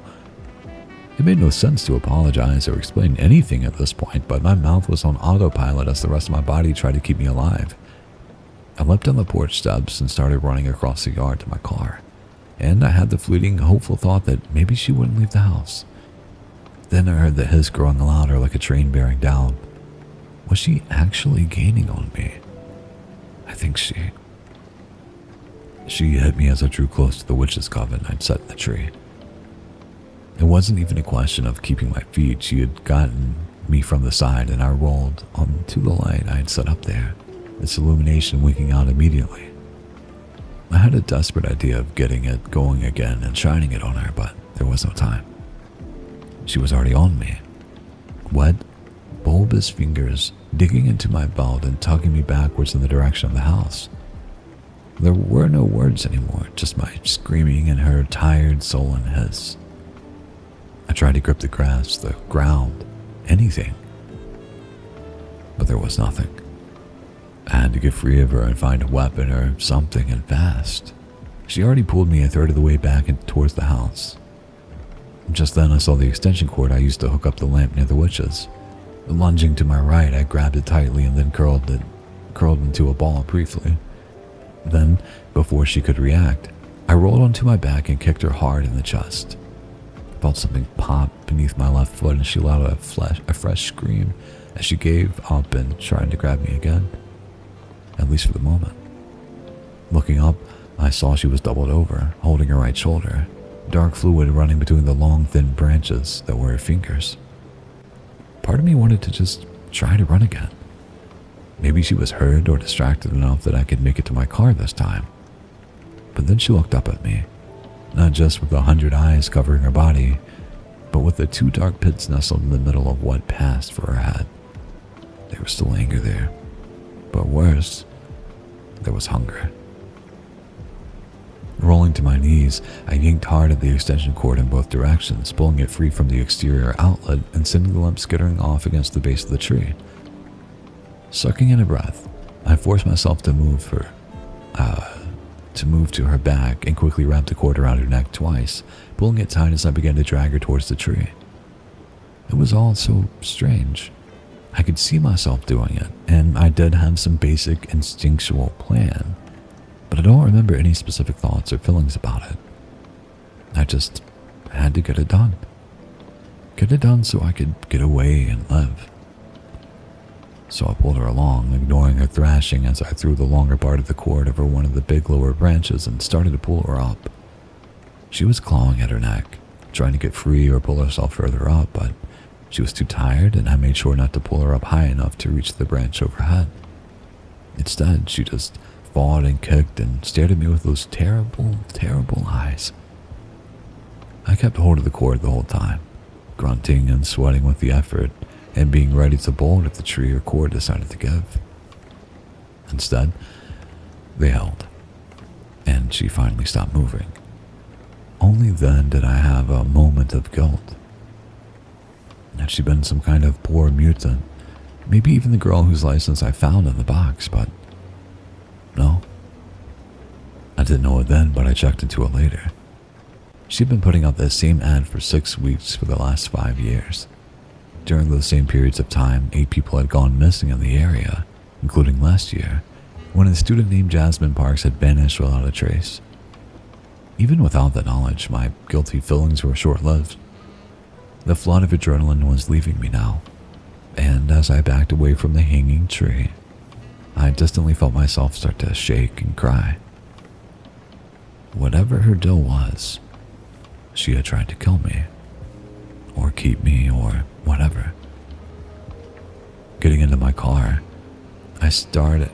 It made no sense to apologize or explain anything at this point, but my mouth was on autopilot as the rest of my body tried to keep me alive. I leapt on the porch steps and started running across the yard to my car, and I had the fleeting, hopeful thought that maybe she wouldn't leave the house. Then I heard the hiss growing louder like a train bearing down. Was she actually gaining on me? I think she hit me as I drew close to the witch's coven I'd set in the tree. It wasn't even a question of keeping my feet. She had gotten me from the side, and I rolled onto the light I had set up there, its illumination winking out immediately. I had a desperate idea of getting it going again and shining it on her, but there was no time. She was already on me. Wet, bulbous fingers digging into my belt and tugging me backwards in the direction of the house. There were no words anymore, just my screaming and her tired, sullen hiss. I tried to grip the grass, the ground, anything. But there was nothing. I had to get free of her and find a weapon or something, and fast. She already pulled me a third of the way back and towards the house. Just then I saw the extension cord I used to hook up the lamp near the witches. Lunging to my right, I grabbed it tightly and then curled into a ball briefly. Then, before she could react, I rolled onto my back and kicked her hard in the chest. I felt something pop beneath my left foot, and she let out a fresh scream as she gave up and tried to grab me again, at least for the moment. Looking up, I saw she was doubled over, holding her right shoulder, dark fluid running between the long, thin branches that were her fingers. Part of me wanted to just try to run again. Maybe she was hurt or distracted enough that I could make it to my car this time. But then she looked up at me, not just with 100 eyes covering her body, but with the two dark pits nestled in the middle of what passed for her head. There was still anger there, but worse, there was hunger. Rolling to my knees, I yanked hard at the extension cord in both directions, pulling it free from the exterior outlet and sending the lamp skittering off against the base of the tree. Sucking in a breath, I forced myself to move to her back and quickly wrapped the cord around her neck twice, pulling it tight as I began to drag her towards the tree. It was all so strange. I could see myself doing it, and I did have some basic instinctual plan, but I don't remember any specific thoughts or feelings about it. I just had to get it done. Get it done so I could get away and live. So I pulled her along, ignoring her thrashing as I threw the longer part of the cord over one of the big lower branches and started to pull her up. She was clawing at her neck, trying to get free or pull herself further up, but she was too tired, and I made sure not to pull her up high enough to reach the branch overhead. Instead, she just fought and kicked and stared at me with those terrible, terrible eyes. I kept hold of the cord the whole time, grunting and sweating with the effort, and being ready to bolt if the tree or cord decided to give. Instead, they held, and she finally stopped moving. Only then did I have a moment of guilt. Had she been some kind of poor mutant, maybe even the girl whose license I found in the box, but no. I didn't know it then, but I checked into it later. She'd been putting out that same ad for 6 weeks for the last 5 years. During those same periods of time, 8 people had gone missing in the area, including last year, when a student named Jasmine Parks had vanished without a trace. Even without that knowledge, my guilty feelings were short-lived. The flood of adrenaline was leaving me now, and as I backed away from the hanging tree, I distantly felt myself start to shake and cry. Whatever her deal was, she had tried to kill me, or keep me, or whatever. Getting into my car, I stared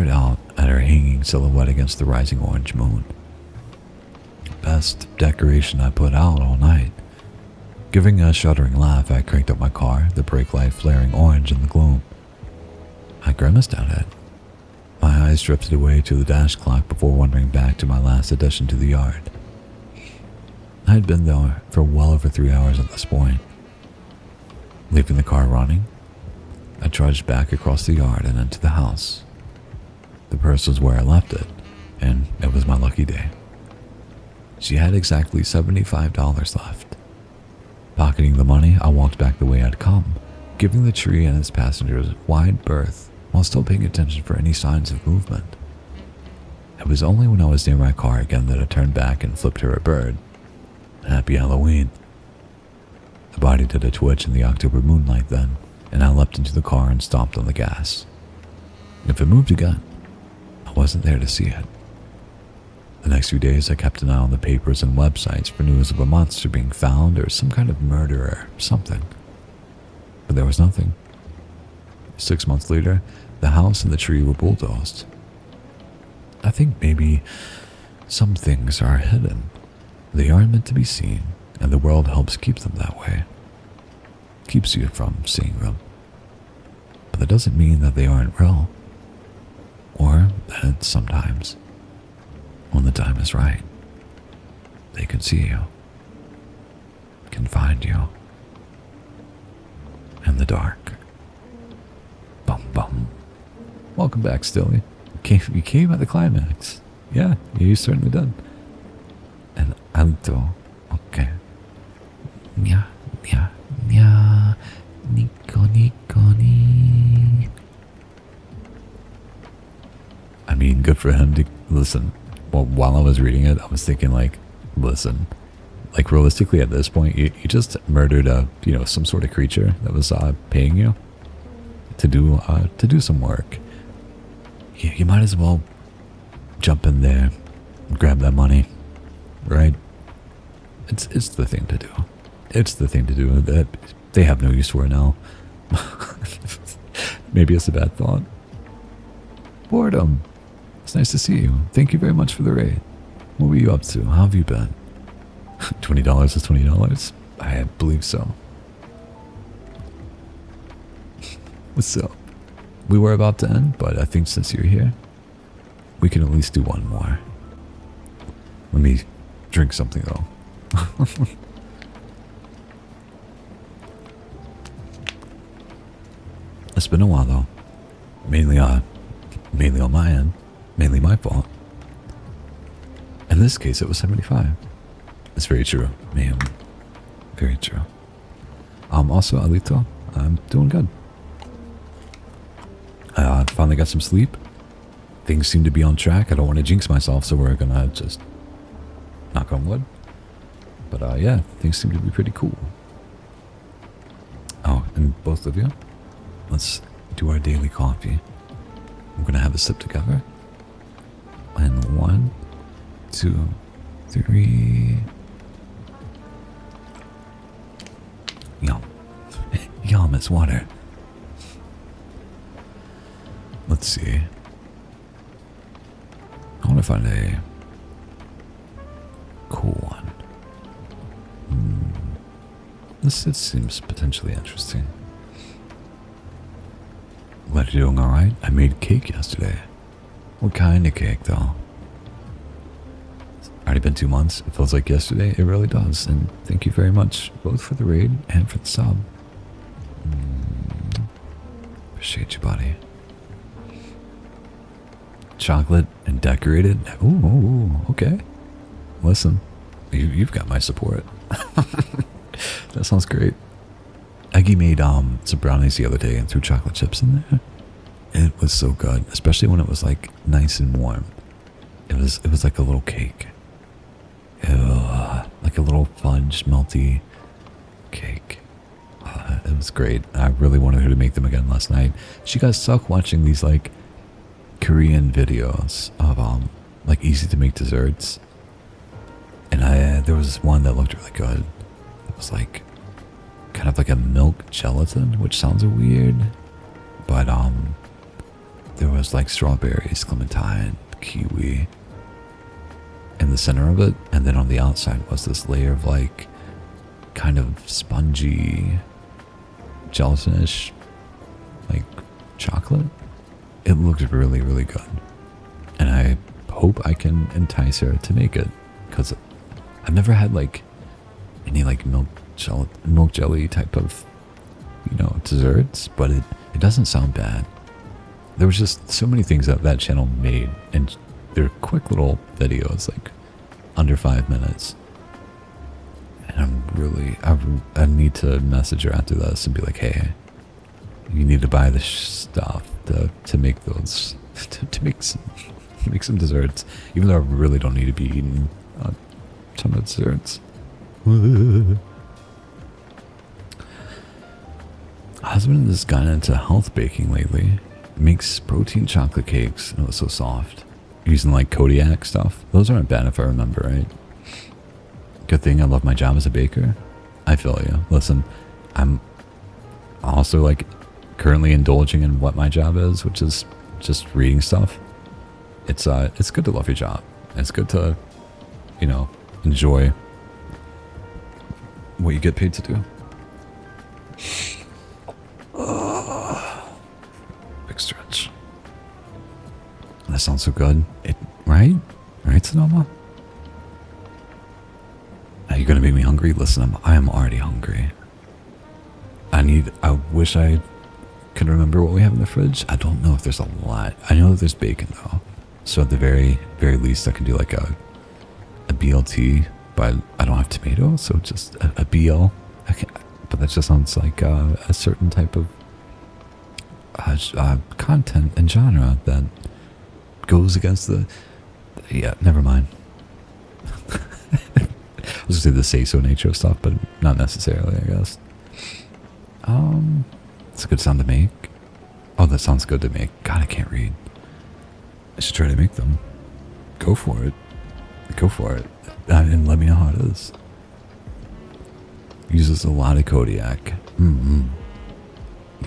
out at her hanging silhouette against the rising orange moon. Best decoration I put out all night. Giving a shuddering laugh, I cranked up my car, the brake light flaring orange in the gloom. I grimaced at it. My eyes drifted away to the dash clock before wandering back to my last addition to the yard. I had been there for well over 3 hours at this point. Leaving the car running, I trudged back across the yard and into the house. The purse was where I left it, and it was my lucky day. She had exactly $75 left. Pocketing the money, I walked back the way I'd come, giving the tree and its passengers wide berth while still paying attention for any signs of movement. It was only when I was near my car again that I turned back and flipped her a bird. Happy Halloween. The body did a twitch in the October moonlight then, and I leapt into the car and stomped on the gas. If it moved again, I wasn't there to see it. The next few days, I kept an eye on the papers and websites for news of a monster being found or some kind of murder or something. But there was nothing. 6 months later, the house and the tree were bulldozed. I think maybe some things are hidden. They aren't meant to be seen, and the world helps keep them that way. Keeps you from seeing them. But that doesn't mean that they aren't real. Or that sometimes, when the time is right, they can see you, can find you, in the dark. Bum bum. Welcome back, Stilly. You came at the climax. Yeah, you certainly did. And alto. Okay. Nya, nya, nya. Nico, nico, ni. I mean, good for him to listen. Well, while I was reading it, I was thinking, like, listen, like, realistically at this point, you just murdered some sort of creature that was paying you to do some work. You might as well jump in there, grab that money, right? It's the thing to do. It's the thing to do. That they have no use for it now. Maybe it's a bad thought. Boredom. It's nice to see you. Thank you very much for the raid. What were you up to? How have you been? $20 is $20? I believe so. What's up? We were about to end, but I think since you're here, we can at least do one more. Let me drink something though. It's been a while though. Mainly on my end. Mainly my fault. In this case, it was 75. It's very true, ma'am. Very true. Also, Alito, I'm doing good. I finally got some sleep. Things seem to be on track. I don't want to jinx myself, so we're gonna just knock on wood. But yeah, things seem to be pretty cool. Oh, and both of you, let's do our daily coffee. We're gonna have a sip together. And 1, 2, 3. Yum. Yum, it's water. Let's see. I want to find a cool one. This seems potentially interesting. Glad you're doing alright. I made cake yesterday. What kind of cake, though? It's already been 2 months. It feels like yesterday. It really does. And thank you very much, both for the raid and for the sub. Appreciate you, buddy. Chocolate and decorated. Ooh, okay. Listen, you've got my support. That sounds great. Aggie made some brownies the other day and threw chocolate chips in there. It was so good, especially when it was like nice and warm. It was like a little cake. Like a little fudge melty cake. It was great. I really wanted her to make them again last night. She got stuck watching these like Korean videos of like easy to make desserts. And there was one that looked really good. It was like kind of like a milk gelatin, which sounds weird, but there was like strawberries, clementine, kiwi in the center of it, and then on the outside was this layer of like kind of spongy gelatinish like chocolate. It looked really, really good, and I hope I can entice her to make it, because I've never had like any like milk jelly type of, desserts, but it doesn't sound bad. There was just so many things that that channel made, and they're quick little videos, like under 5 minutes. And I need to message her after this and be like, hey, you need to buy this stuff to make those, to make some desserts, even though I really don't need to be eating a ton of desserts. Husband has gotten into health baking lately. Makes protein chocolate cakes. Oh, it's so soft. Using like Kodiak stuff. Those aren't bad if I remember right. Good thing I love my job as a baker. I feel you. Listen, I'm also like currently indulging in what my job is, which is just reading stuff. It's good to love your job. It's good to, enjoy what you get paid to do. Big stretch. That sounds so good. Right? Right, Sonoma? Are you gonna make me hungry? Listen, I am already hungry. I wish I could remember what we have in the fridge. I don't know if there's a lot. I know that there's bacon though. So at the very, very least I can do like a BLT, but I don't have tomatoes, so just a BL. But that just sounds like a certain type of content and genre that goes against the... Yeah, never mind. I was gonna say the say-so nature of stuff, but not necessarily, I guess. It's a good sound to make. Oh, that sounds good to make. God, I can't read. I should try to make them. Go for it. Go for it. And let me know how it is. Uses a lot of Kodiak.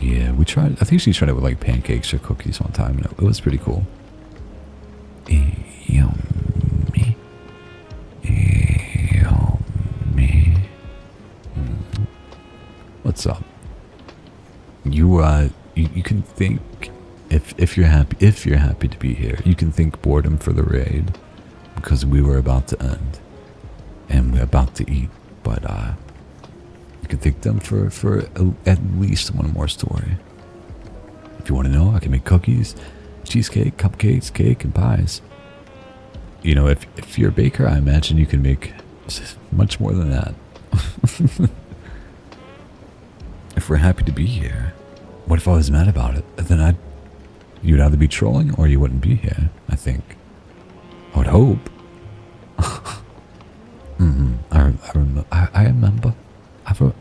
Yeah, we tried. I think she tried it with like pancakes or cookies one time, and it was pretty cool. Yummy. Yummy. What's up? You can think if you're happy to be here, you can thank boredom for the raid, because we were about to end and we're about to eat, but you can thank them for at least one more story. If you want to know, I can make cookies, cheesecake, cupcakes, cake, and pies. If you're a baker, I imagine you can make much more than that. If we're happy to be here, what if I was mad about it? Then you'd either be trolling or you wouldn't be here, I think. I would hope. I remember.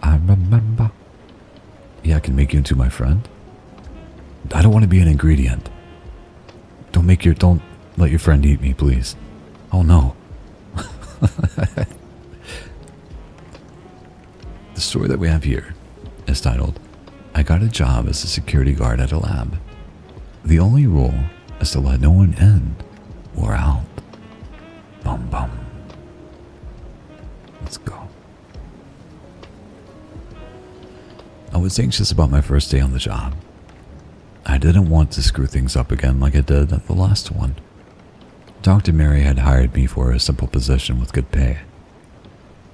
I remember. Yeah, I can make you into my friend. I don't want to be an ingredient. Don't let your friend eat me, please. Oh no. The story that we have here is titled, I got a job as a security guard at a lab. The only rule is to let no one in or out. Bum bum. Let's go. I was anxious about my first day on the job. I didn't want to screw things up again like I did at the last one. Dr. Mary had hired me for a simple position with good pay.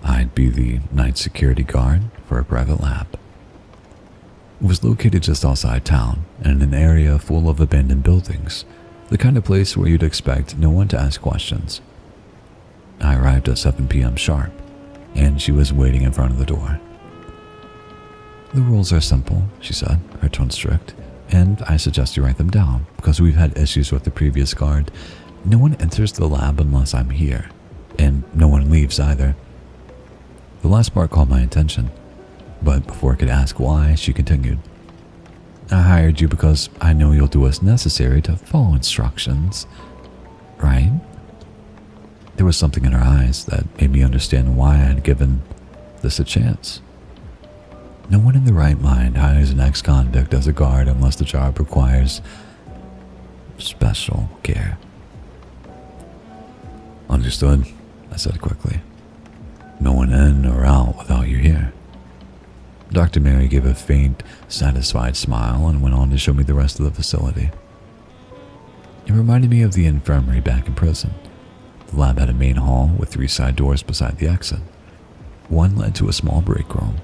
I'd be the night security guard for a private lab. It was located just outside town and in an area full of abandoned buildings, the kind of place where you'd expect no one to ask questions. I arrived at 7 p.m. sharp, and she was waiting in front of the door. The rules are simple, she said, her tone strict, and I suggest you write them down because we've had issues with the previous guard. No one enters the lab unless I'm here, and no one leaves either. The last part caught my attention, but before I could ask why, she continued. I hired you because I know you'll do what's necessary to follow instructions, right? There was something in her eyes that made me understand why I had given this a chance. No one in the right mind hires an ex-convict as a guard unless the job requires special care. Understood, I said quickly. No one in or out without you here. Dr. Mary gave a faint, satisfied smile and went on to show me the rest of the facility. It reminded me of the infirmary back in prison. The lab had a main hall with 3 side doors beside the exit. One led to a small break room,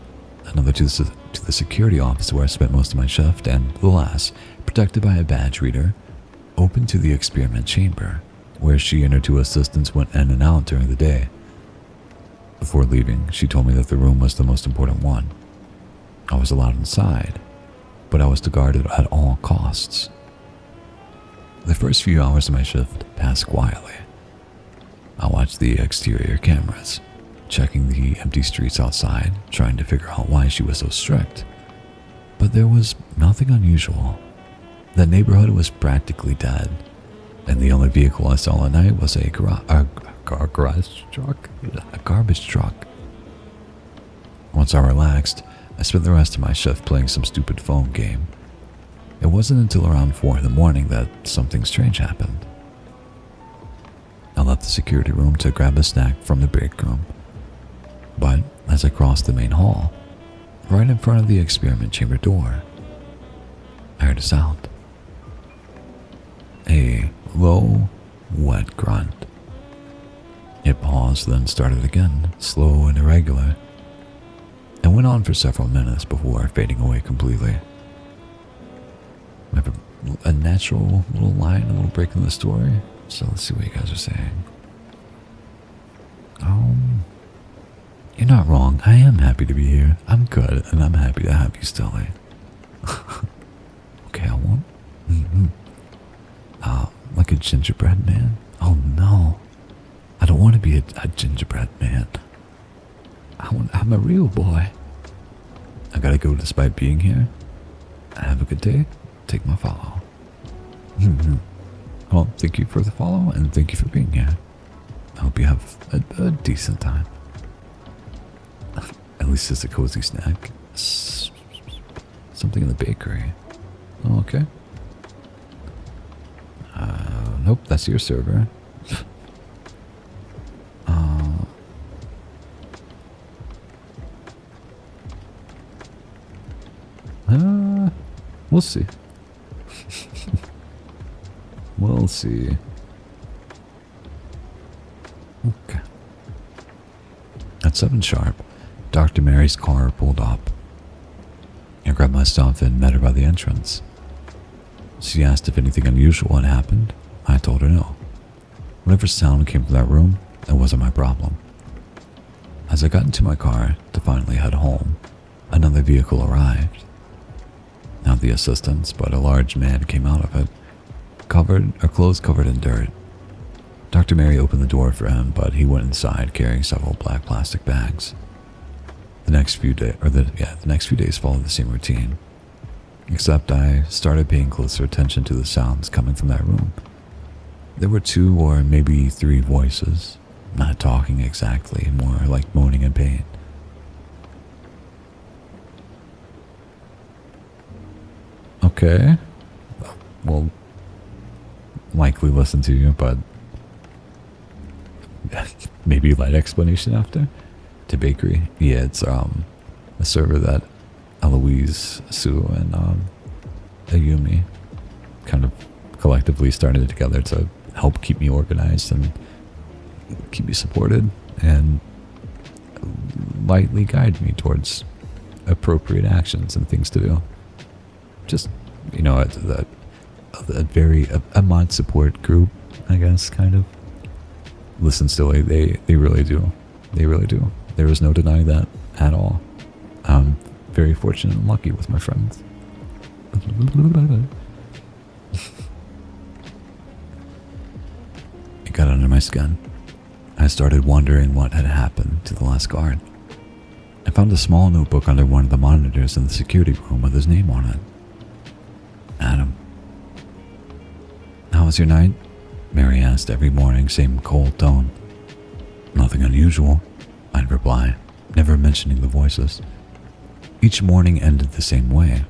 another to the security office where I spent most of my shift, and the last, protected by a badge reader, open to the experiment chamber, where she and her two assistants went in and out during the day. Before leaving, she told me that the room was the most important one. I was allowed inside, but I was to guard it at all costs. The first few hours of my shift passed quietly. I watched the exterior cameras, checking the empty streets outside, trying to figure out why she was so strict. But there was nothing unusual. The neighborhood was practically dead, and the only vehicle I saw at night was a garbage truck. Once I relaxed, I spent the rest of my shift playing some stupid phone game. It wasn't until around 4 in the morning that something strange happened. I left the security room to grab a snack from the break room, but as I crossed the main hall, right in front of the experiment chamber door, I heard a sound. A low, wet grunt. It paused, then started again, slow and irregular. It went on for several minutes before fading away completely. We have a natural little line, a little break in the story. So let's see what you guys are saying. You're not wrong. I am happy to be here. I'm good, and I'm happy to have you, Stelly. Okay, I won't. Like a gingerbread man? Oh no. I don't want to be a gingerbread man. I'm a real boy. I gotta go despite being here. Have a good day. Take my follow. Well, thank you for the follow, and thank you for being here. I hope you have a decent time. At least it's a cozy snack. Something in the bakery. Oh, okay. Nope, that's your server. We'll see. We'll see. Okay. At 7 sharp, Dr. Mary's car pulled up. I grabbed my stuff and met her by the entrance. She asked if anything unusual had happened. I told her no. Whatever sound came from that room, it wasn't my problem. As I got into my car to finally head home, another vehicle arrived. Not the assistants, but a large man came out of it, clothes covered in dirt. Dr. Mary opened the door for him, but he went inside carrying several black plastic bags. The next few days followed the same routine, except I started paying closer attention to the sounds coming from that room. There were 2 or maybe 3 voices, not talking exactly, more like moaning in pain. Okay. Well, likely listen to you, but maybe light explanation after. To bakery. Yeah, it's a server that Eloise, Sue, and Ayumi kind of collectively started together to help keep me organized and keep me supported and lightly guide me towards appropriate actions and things to do. Just, a mod support group, I guess, kind of. Listen, Stilly, they really do. They really do. There is no denying that at all. I'm very fortunate and lucky with my friends. It got under my skin. I started wondering what had happened to the last guard. I found a small notebook under one of the monitors in the security room with his name on it. Adam. How was your night? Mary asked every morning, same cold tone. Nothing unusual, I'd reply, never mentioning the voices. Each morning ended the same way.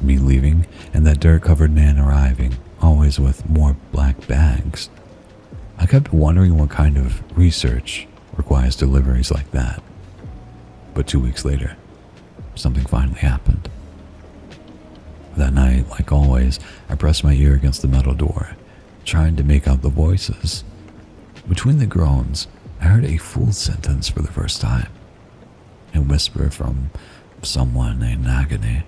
Me leaving and that dirt-covered man arriving, always with more black bags. I kept wondering what kind of research requires deliveries like that. But 2 weeks later, something finally happened. That night, like always, I pressed my ear against the metal door, trying to make out the voices. Between the groans, I heard a full sentence for the first time. A whisper from someone in agony.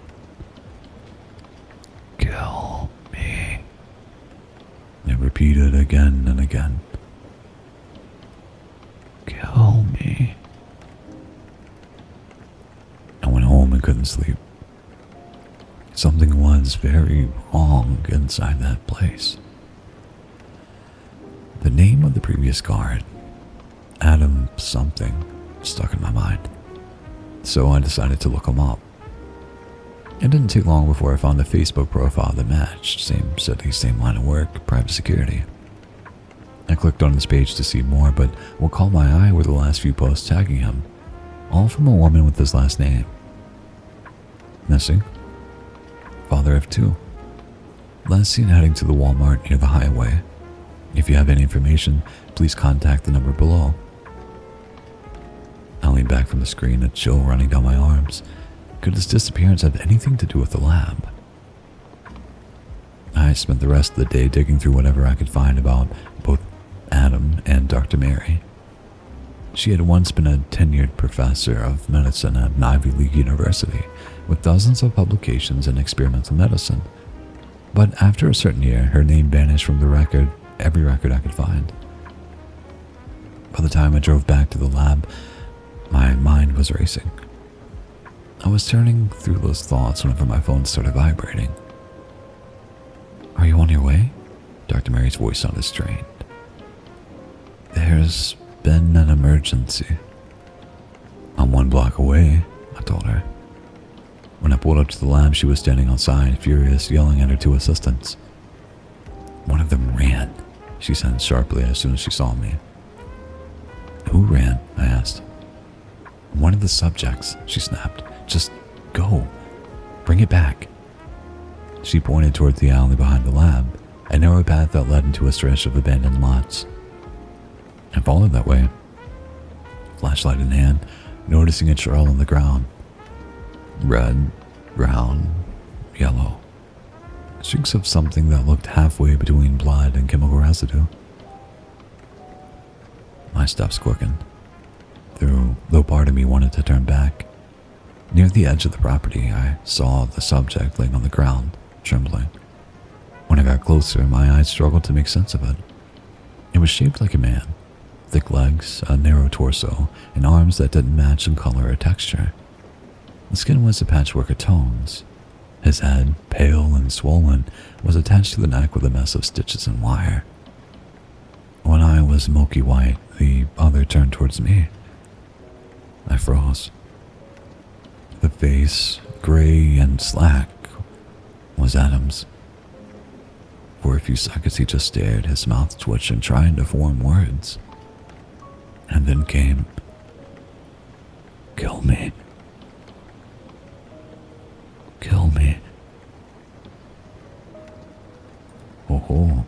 Kill me. It repeated again and again. Kill me. I went home and couldn't sleep. Something was very wrong inside that place. The name of the previous guard, Adam something, stuck in my mind. So I decided to look him up. It didn't take long before I found a Facebook profile that matched. Same city, same line of work, private security. I clicked on his page to see more, but what caught my eye were the last few posts tagging him, all from a woman with his last name. Missing. Father of 2. Last seen heading to the Walmart near the highway. If you have any information, please contact the number below. I leaned back from the screen, a chill running down my arms. Could his disappearance have anything to do with the lab? I spent the rest of the day digging through whatever I could find about both Adam and Dr. Mary. She had once been a tenured professor of medicine at an Ivy League university with dozens of publications in experimental medicine. But after a certain year, her name vanished from every record I could find. By the time I drove back to the lab, my mind was racing. I was turning through those thoughts whenever my phone started vibrating. Are you on your way? Dr. Mary's voice sounded strained. There's been an emergency. I'm 1 block away, I told her. When I pulled up to the lab, she was standing outside, furious, yelling at her 2 assistants. One of them ran, she said sharply as soon as she saw me. Who ran? I asked. One of the subjects, she snapped. Just go. Bring it back. She pointed toward the alley behind the lab, a narrow path that led into a stretch of abandoned lots. I followed that way, flashlight in hand, noticing a trail on the ground. Red, brown, yellow. Streaks of something that looked halfway between blood and chemical residue. My steps quickened, though part of me wanted to turn back. Near the edge of the property, I saw the subject laying on the ground, trembling. When I got closer, my eyes struggled to make sense of it. It was shaped like a man. Thick legs, a narrow torso, and arms that didn't match in color or texture. The skin was a patchwork of tones. His head, pale and swollen, was attached to the neck with a mess of stitches and wire. One eye was milky white, the other turned towards me. I froze. The face, gray and slack, was Adam's. For a few seconds he just stared, his mouth twitching, trying to form words. And then came, "Kill me. Kill me." Oh.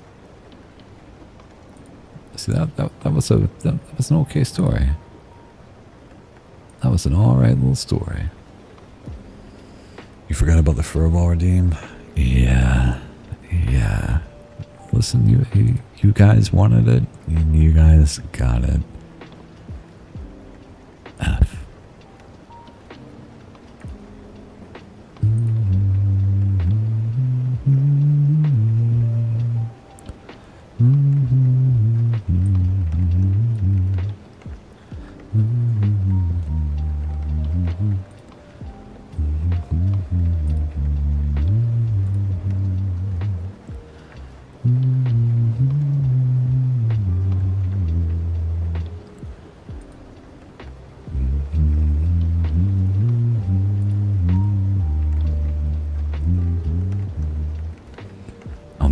See, that was an okay story. That was an alright little story. You forgot about the furball redeem? Yeah. Listen, you guys wanted it, and you guys got it. F.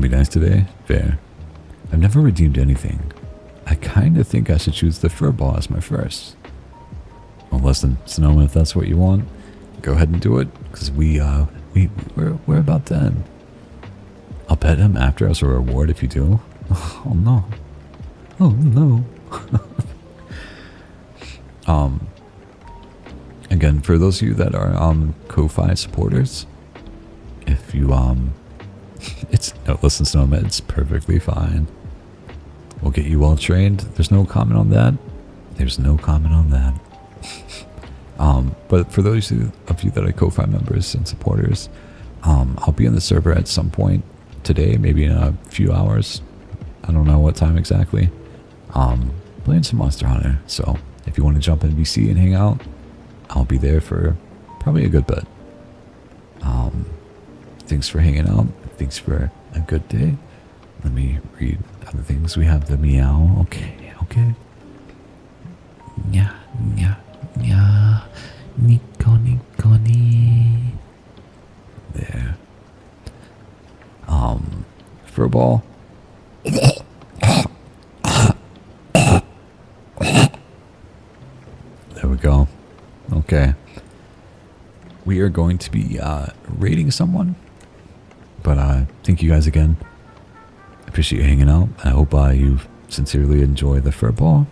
Be nice today? Fair. I've never redeemed anything. I kind of think I should choose the furball as my first. Well, listen, Snowman, if that's what you want, go ahead and do it, because we're about to end. I'll pet him after as a reward if you do. Oh no. Oh no. Again, for those of you that are Ko-Fi supporters, if you listen, Snowman, it's perfectly fine. We'll get you well trained. There's no comment on that. But for those of you that are Ko-Fi members and supporters, I'll be on the server at some point today, maybe in a few hours. I don't know what time exactly. Playing some Monster Hunter. So if you want to jump in VC and hang out, I'll be there for probably a good bit. Thanks for hanging out. Thanks for a good day. Let me read other things. We have the meow. Okay, okay. Yeah, yeah, yeah. Nico, Nico, ni. There. Furball. There we go. Okay. We are going to be rating someone. But thank you guys again. I appreciate you hanging out. I hope you sincerely enjoy the furball.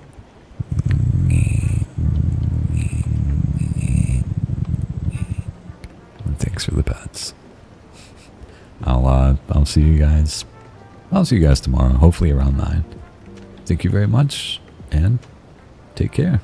And thanks for the pets. I'll see you guys. I'll see you guys tomorrow, hopefully around 9. Thank you very much, and take care.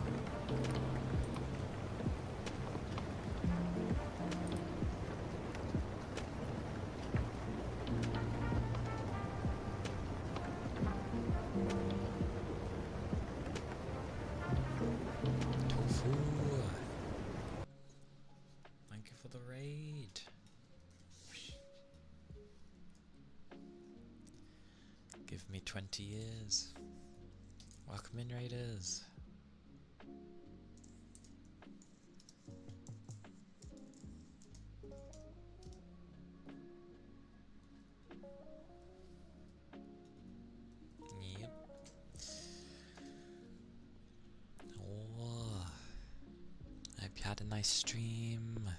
Tofu. Thank you for the raid. Give me 20 years. Welcome in, raiders. Yep. Oh, I hope you had a nice stream.